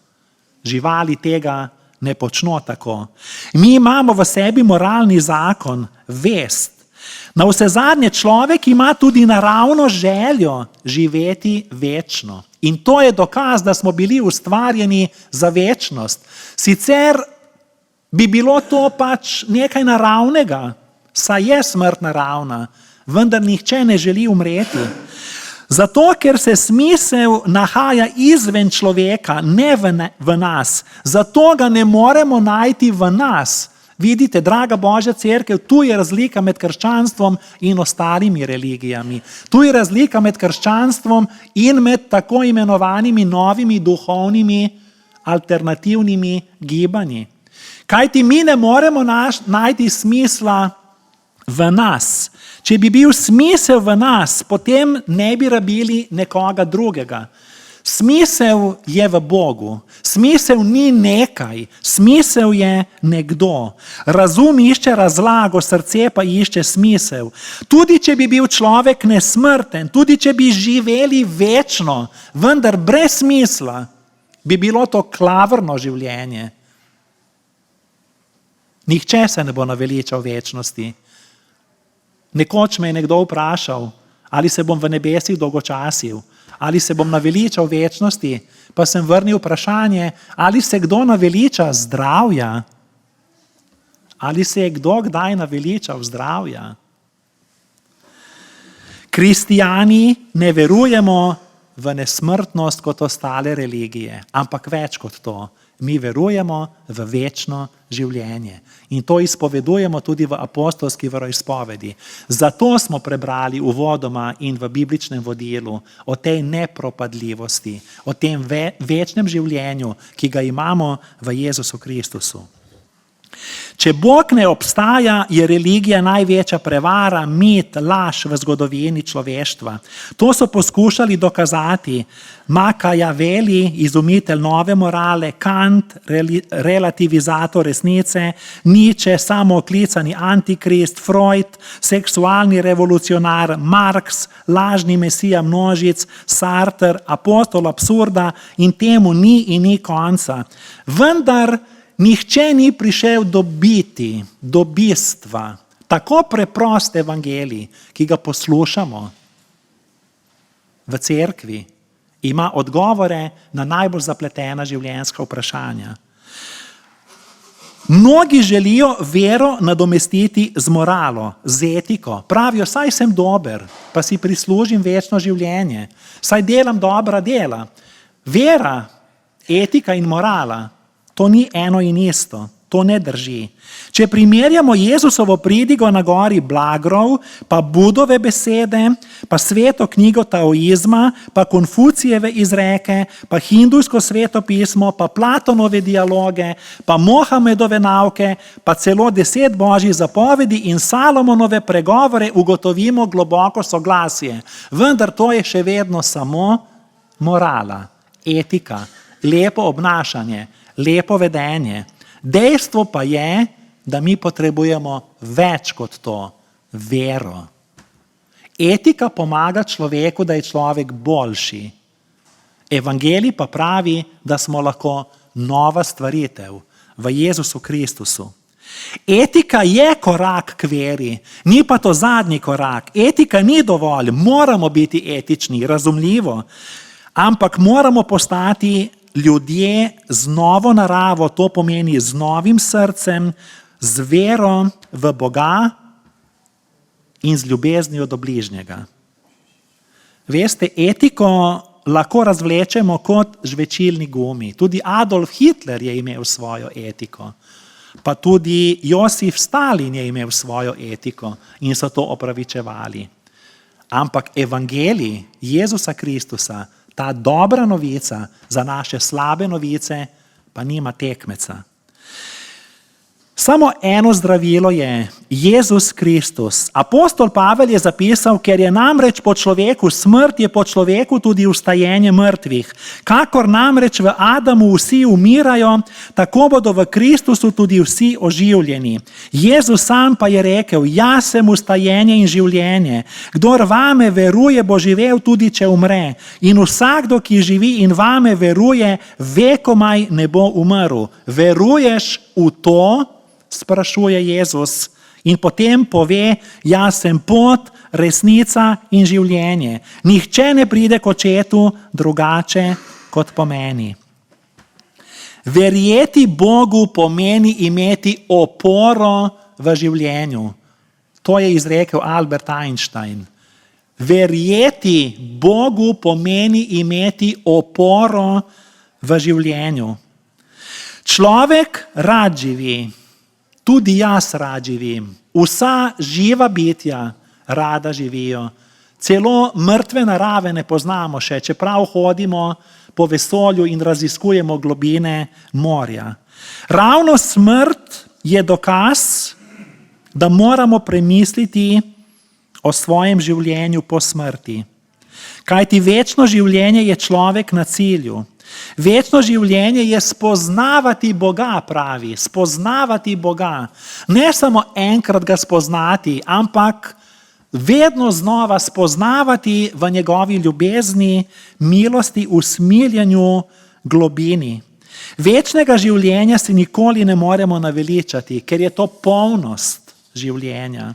Živali tega ne počno tako. Mi imamo v sebi moralni zakon, vest. Navsezadnje človek ima tudi naravno željo živeti večno. In to je dokaz, da smo bili ustvarjeni za večnost. Sicer bi bilo to pač nekaj naravnega, saj je smrt naravna, vendar nihče ne želi umreti. Zato, ker se smisel nahaja izven človeka, ne v nas. Zato ga ne moremo najti v nas. Vidite, draga Božja cerkev, tu je razlika med krščanstvom in ostalimi religijami. Tu je razlika med krščanstvom in med tako imenovanimi novimi duhovnimi alternativnimi gibanji. Kajti mi ne moremo najti smisla v nas. Če bi bil smisel v nas, potem ne bi rabili nekoga drugega. Smisel je v Bogu. Smisel ni nekaj, smisel je nekdo. Razum išče razlago, srce pa išče smisel. Tudi če bi bil človek nesmrten, tudi če bi živeli večno, vendar brez smisla, bi bilo to klavrno življenje. Nihče se ne bo naveličal večnosti. Nekoč me je nekdo vprašal, ali se bom v nebesih dolgočasil, ali se bom naveličal večnosti, pa sem vrnil vprašanje, ali se kdo naveliča zdravja? Ali se je kdo kdaj naveličal zdravja? Kristijani ne verujemo v nesmrtnost kot ostale religije, ampak več kot to. Mi verujemo v večno življenje. In to izpovedujemo tudi v apostolski veroizpovedi. Zato smo prebrali uvodoma in v bibličnem vodilu o tej nepropadljivosti, o tem večnem življenju, ki ga imamo v Jezusu Kristusu. Če Bog ne obstaja, je religija največja prevara, mit, laž v zgodovini človeštva. To so poskušali dokazati Machiavelli, izumitelj nove morale, Kant, relativizator resnice, Nietzsche, samooklicani antikrist, Freud, seksualni revolucionar, Marx, lažni mesija množic, Sartre, apostol absurda, in temu ni konca. Vendar Nihče ni prišel dobiti, do bistva. Tako preprost evangelij, ki ga poslušamo v cerkvi, ima odgovore na najbolj zapletena življenjska vprašanja. Mnogi želijo vero nadomestiti z moralo, z etiko. Pravijo, saj sem dober, pa si prislužim večno življenje. Saj delam dobra dela. Vera, etika in morala, to ni eno in isto. To ne drži. Če primerjamo Jezusovo pridigo na gori Blagrov, pa Budove besede, pa sveto knjigo taoizma, pa Konfucijeve izreke, pa hindujsko svetopismo, pa Platonove dialoge, pa Mohamedove nauke, pa celo 10 božjih zapovedi in Salomonove pregovore, ugotovimo globoko soglasje. Vendar to je še vedno samo morala, etika, lepo obnašanje, lepo vedenje. Dejstvo pa je, da mi potrebujemo več kot to, vero. Etika pomaga človeku, da je človek boljši. Evangelij pa pravi, da smo lahko nova stvaritev v Jezusu Kristusu. Etika je korak k veri, ni pa to zadnji korak. Etika ni dovolj, moramo biti etični, razumljivo, ampak moramo postati ljudje z novo naravo, to pomeni z novim srcem, z vero v Boga in z ljubeznijo do bližnjega. Veste, etiko lahko razvlečemo kot žvečilni gumi. Tudi Adolf Hitler je imel svojo etiko. Pa tudi Josif Stalin je imel svojo etiko in so to opravičevali. Ampak evangelij Jezusa Kristusa, ta dobra novica za naše slabe novice, pa nima tekmeca. Samo eno zdravilo je Jezus Kristus. Apostol Pavel je zapisal, ker je namreč po človeku smrt, je po človeku tudi vstajenje mrtvih. Kakor namreč v Adamu vsi umirajo, tako bodo v Kristusu tudi vsi oživljeni. Jezus sam pa je rekel, jaz sem vstajenje in življenje. Kdor vame veruje, bo živel tudi, če umre. In vsakdo, ki živi in vame veruje, vekomaj ne bo umrl. Veruješ v to? Sprašuje Jezus in potem pove, jaz sem pot, resnica in življenje. Nihče ne pride k očetu drugače kot po meni. Verjeti Bogu pomeni imeti oporo v življenju. To je izrekel Albert Einstein. Verjeti Bogu pomeni imeti oporo v življenju. Človek rad živi. Tudi jaz rad živim. Vsa živa bitja rada živijo. Celo mrtve narave ne poznamo še, čeprav hodimo po vesolju in raziskujemo globine morja. Ravno smrt je dokaz, da moramo premisliti o svojem življenju po smrti. Kajti večno življenje je človek na cilju. Večno življenje je spoznavati Boga, pravi, spoznavati Boga. Ne samo enkrat ga spoznati, ampak vedno znova spoznavati v njegovi ljubezni, milosti, usmiljenju, globini. Večnega življenja si nikoli ne moremo naveličati, ker je to polnost življenja.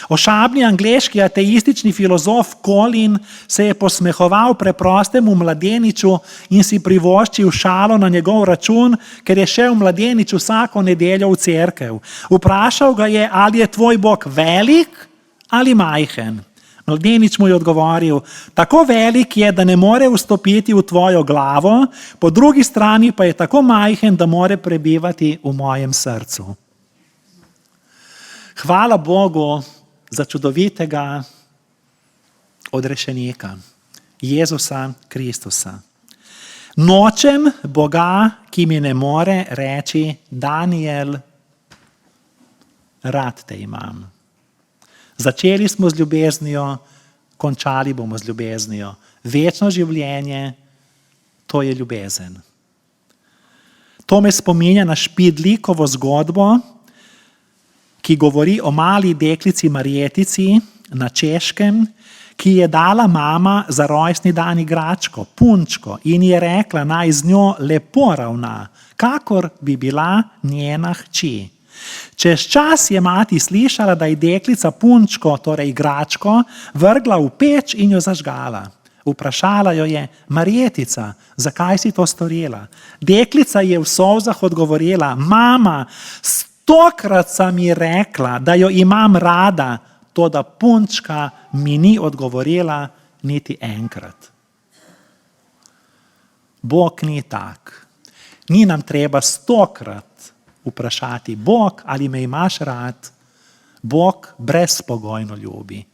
Ošabni angleški ateistični filozof Colin se je posmehoval preprostemu mladeniču in si privoščil šalo na njegov račun, ker je šel mladenič vsako nedeljo v cerkev. Vprašal ga je, ali je tvoj Bog velik ali majhen. Mladenič mu je odgovoril, tako velik je, da ne more vstopiti v tvojo glavo, po drugi strani pa je tako majhen, da more prebivati v mojem srcu. Hvala Bogu za čudovitega odrešenika, Jezusa Kristusa. Nočem Boga, ki mi ne more reči, Daniel, rad te imam. Začeli smo z ljubeznijo, končali bomo z ljubeznijo. Večno življenje, to je ljubezen. To me spominja na Špidlikovo zgodbo, ki govori o mali deklici Marjetici na Češkem, ki je dala mama za rojstni dan igračko, punčko, in je rekla, naj z njo lepo ravna, kakor bi bila njena hči. Čez čas je mati slišala, da je deklica punčko, torej igračko, vrgla v peč in jo zažgala. Vprašala jo je, Marjetica, zakaj si to storila? Deklica je v solzah odgovorila, mama, 100-krat sem ji rekla, da jo imam rada, to da punčka mi ni odgovorila niti enkrat. Bog ni tak. Ni nam treba 100-krat vprašati, Bog, ali me imaš rad? Bog brezpogojno ljubi.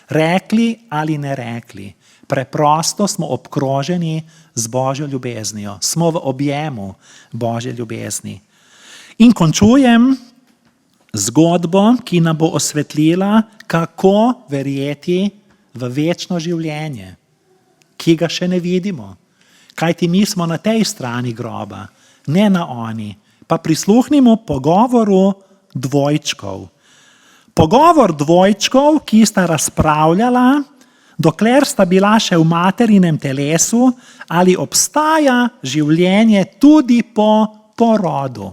Rekli ali ne rekli, preprosto smo obkroženi z Božjo ljubeznijo. Smo v objemu Božje ljubezni. In končujem zgodbo, ki nam bo osvetlila, kako verjeti v večno življenje, ki ga še ne vidimo. Kajti mi smo na tej strani groba, ne na oni. Pa prisluhnimo pogovoru dvojčkov. Pogovor dvojčkov, ki sta razpravljala, dokler sta bila še v materinem telesu, ali obstaja življenje tudi po porodu,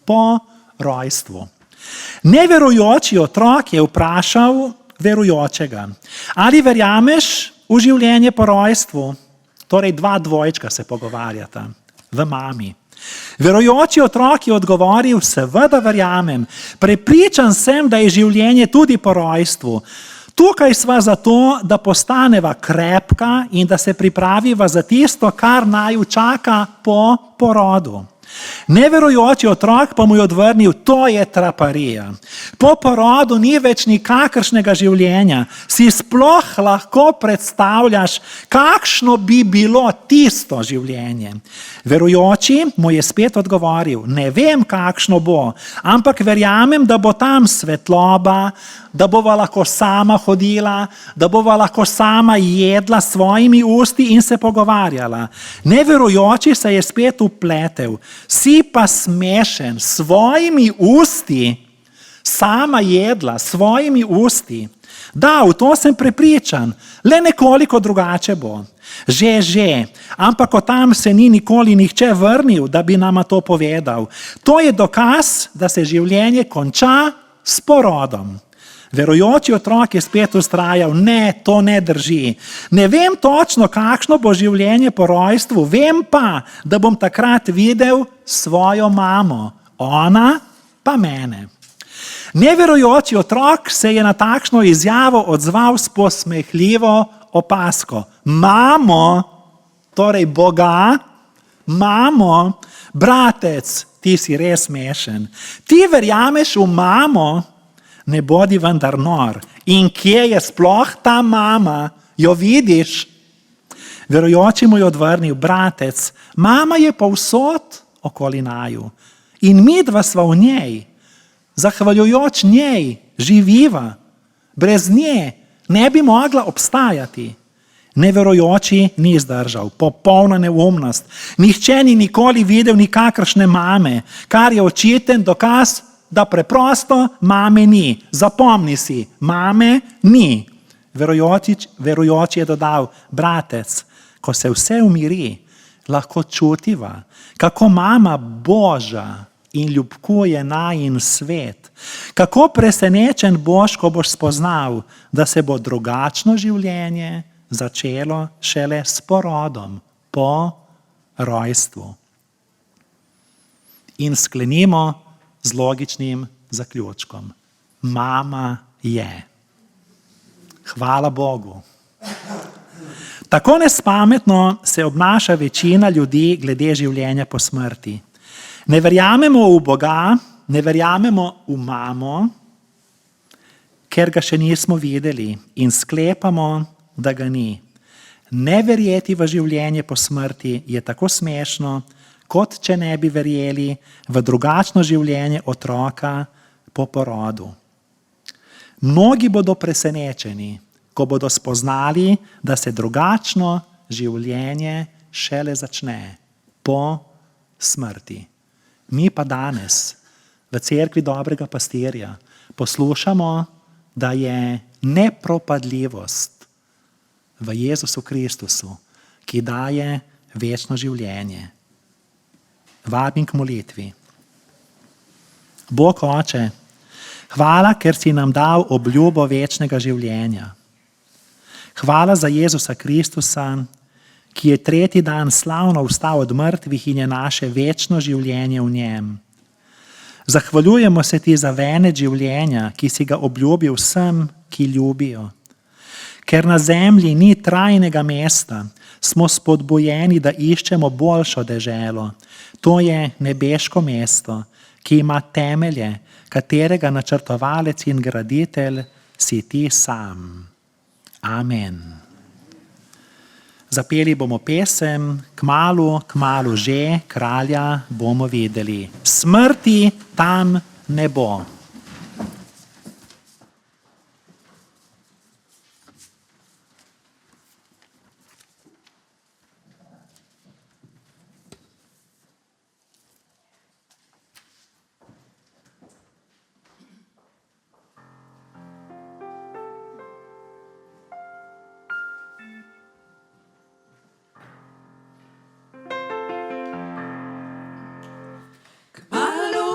po rojstvu. Neverujoči otrok je vprašal verujočega, ali verjameš v življenje po rojstvu? Torej dva dvojčka se pogovarjata v mami. Verujoči otrok je odgovoril, seveda verjamem, prepričan sem, da je življenje tudi po rojstvu. Tukaj sva zato, da postaneva krepka in da se pripraviva za tisto, kar naju čaka po porodu. Neverujoči otrok pa mu je odvrnil, to je traparija. Po porodu ni več nikakršnega življenja. Si sploh lahko predstavljaš, kakšno bi bilo tisto življenje. Verujoči mu je spet odgovoril, ne vem, kakšno bo, ampak verjamem, da bo tam svetloba, da bova lahko sama hodila, da bova lahko sama jedla s svojimi usti in se pogovarjala. Neverujoči se je spet upletel, si pa smešen, s svojimi usti, sama jedla, s svojimi usti. Da, v to sem prepričan, le nekoliko drugače bo. Že, ampak od tam se ni nikoli nihče vrnil, da bi nama to povedal. To je dokaz, da se življenje konča s porodom. Verujoči otrok je spet vztrajal, ne, to ne drži. Ne vem točno, kakšno bo življenje po rojstvu, vem pa, da bom takrat videl svojo mamo, ona pa mene. Neverujoči otrok se je na takšno izjavo odzval s posmehljivo opazko. Mamo, torej Boga, mamo, bratec, ti si res smešen. Ti verjameš v mamo? Ne bodi vendar nor. In kje je sploh ta mama? Jo vidiš? Verujoči mu je odvrnil, bratec, mama je povsod okoli naju. In midva sva v njej. Zahvaljujoč njej živiva. Brez nje ne bi mogla obstajati. Neverujoči ni zdržal, popolna neumnost. Nihče ni nikoli videl nikakršne mame, kar je očiten dokaz, da preprosto mame ni. Zapomni si, mame ni. Verujoči je dodal, bratec, ko se vse umiri, lahko čutiva, kako mama Božja in ljubkuje najin svet. Kako presenečen boš, ko boš spoznal, da se bo drugačno življenje začelo šele s porodom, po rojstvu. In sklenimo z logičnim zaključkom. Mama je. Hvala Bogu. Tako nespametno se obnaša večina ljudi glede življenja po smrti. Ne verjamemo v Boga, ne verjamemo v mamo, ker ga še nismo videli in sklepamo, da ga ni. Ne verjeti v življenje po smrti je tako smešno, kot če ne bi verjeli v drugačno življenje otroka po porodu. Mnogi bodo presenečeni, ko bodo spoznali, da se drugačno življenje šele začne po smrti. Mi pa danes v cerkvi dobrega pastirja poslušamo, da je nepropadljivost v Jezusu Kristusu, ki daje večno življenje. Vabim k molitvi. Bog Oče, hvala, ker si nam dal obljubo večnega življenja. Hvala za Jezusa Kristusa, ki je tretji dan slavno vstal od mrtvih in je naše večno življenje v njem. Zahvaljujemo se ti za venec življenja, ki si ga obljubil vsem, ki ljubijo. Ker na zemlji ni trajnega mesta, smo spodbujeni, da iščemo boljšo deželo. To je nebeško mesto, ki ima temelje, katerega načrtovalec in graditelj si ti sam. Amen. Zapeli bomo pesem Kmalu, kmalu že, kralja bomo videli. Smrti tam ne bo.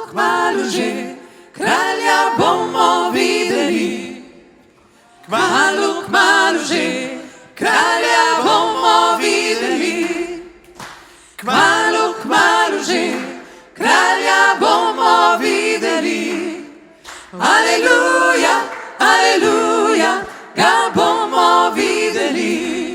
Kmalu že, kralja bomo videli. Kmalu, kmalu že, kralja bomo videli. Kmalu, kmalu že, kralja bomo videli. Aleluja, aleluja, ga bomo videli.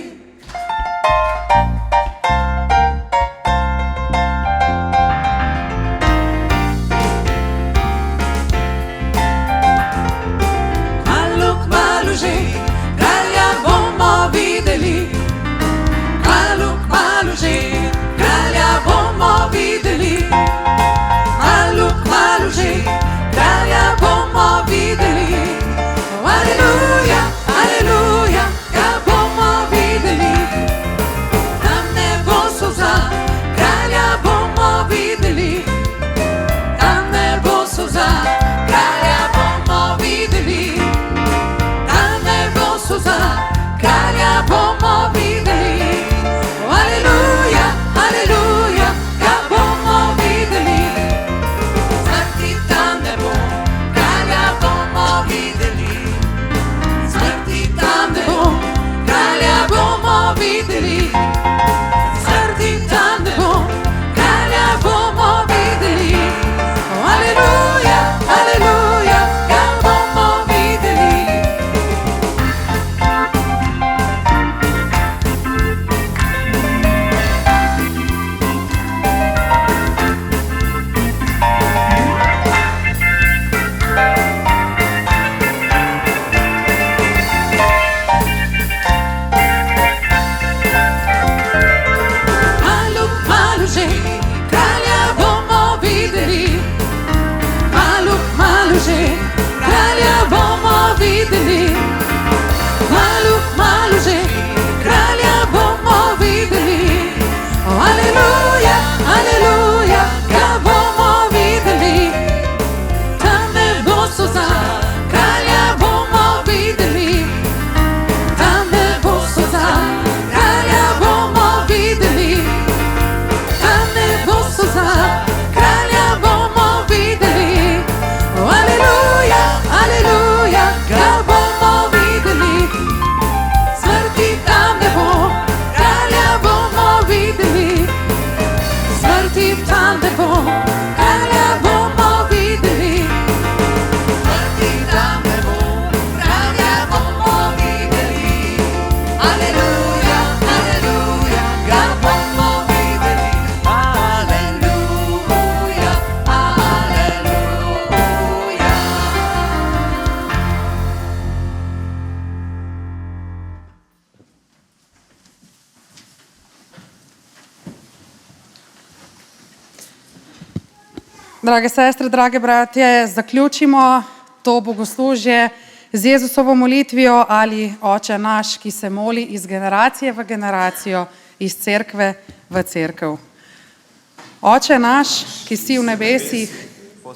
Drage sestre, drage bratje, zaključimo to bogoslužje z Jezusovo molitvijo ali Oče naš, ki se moli iz generacije v generacijo, iz cerkve v cerkev. Oče naš, ki si v nebesih,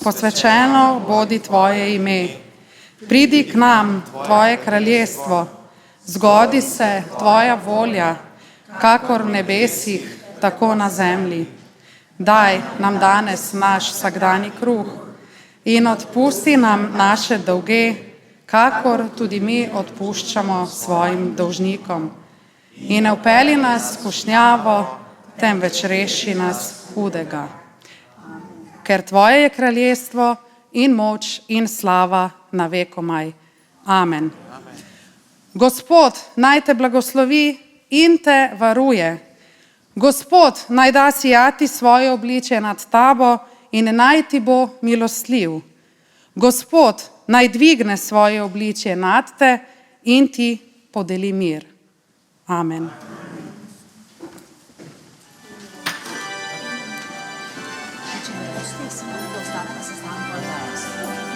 posvečeno bodi tvoje ime. Pridi k nam tvoje kraljestvo. Zgodi se tvoja volja, kakor v nebesih, tako na zemlji. Daj nam danes naš vsakdanji kruh in odpusti nam naše dolge, kakor tudi mi odpuščamo svojim dolžnikom. In ne vpelji nas v skušnjavo, temveč reši nas hudega. Ker tvoje je kraljestvo in moč in slava na vekomaj. Amen. Gospod naj te blagoslovi in te varuje. Gospod naj da sijati svoje obličje nad tabo in naj ti bo milostljiv. Gospod naj dvigne svoje obličje nad te in ti podeli mir. Amen. Če ne boste, si lahko ostane na sestanku.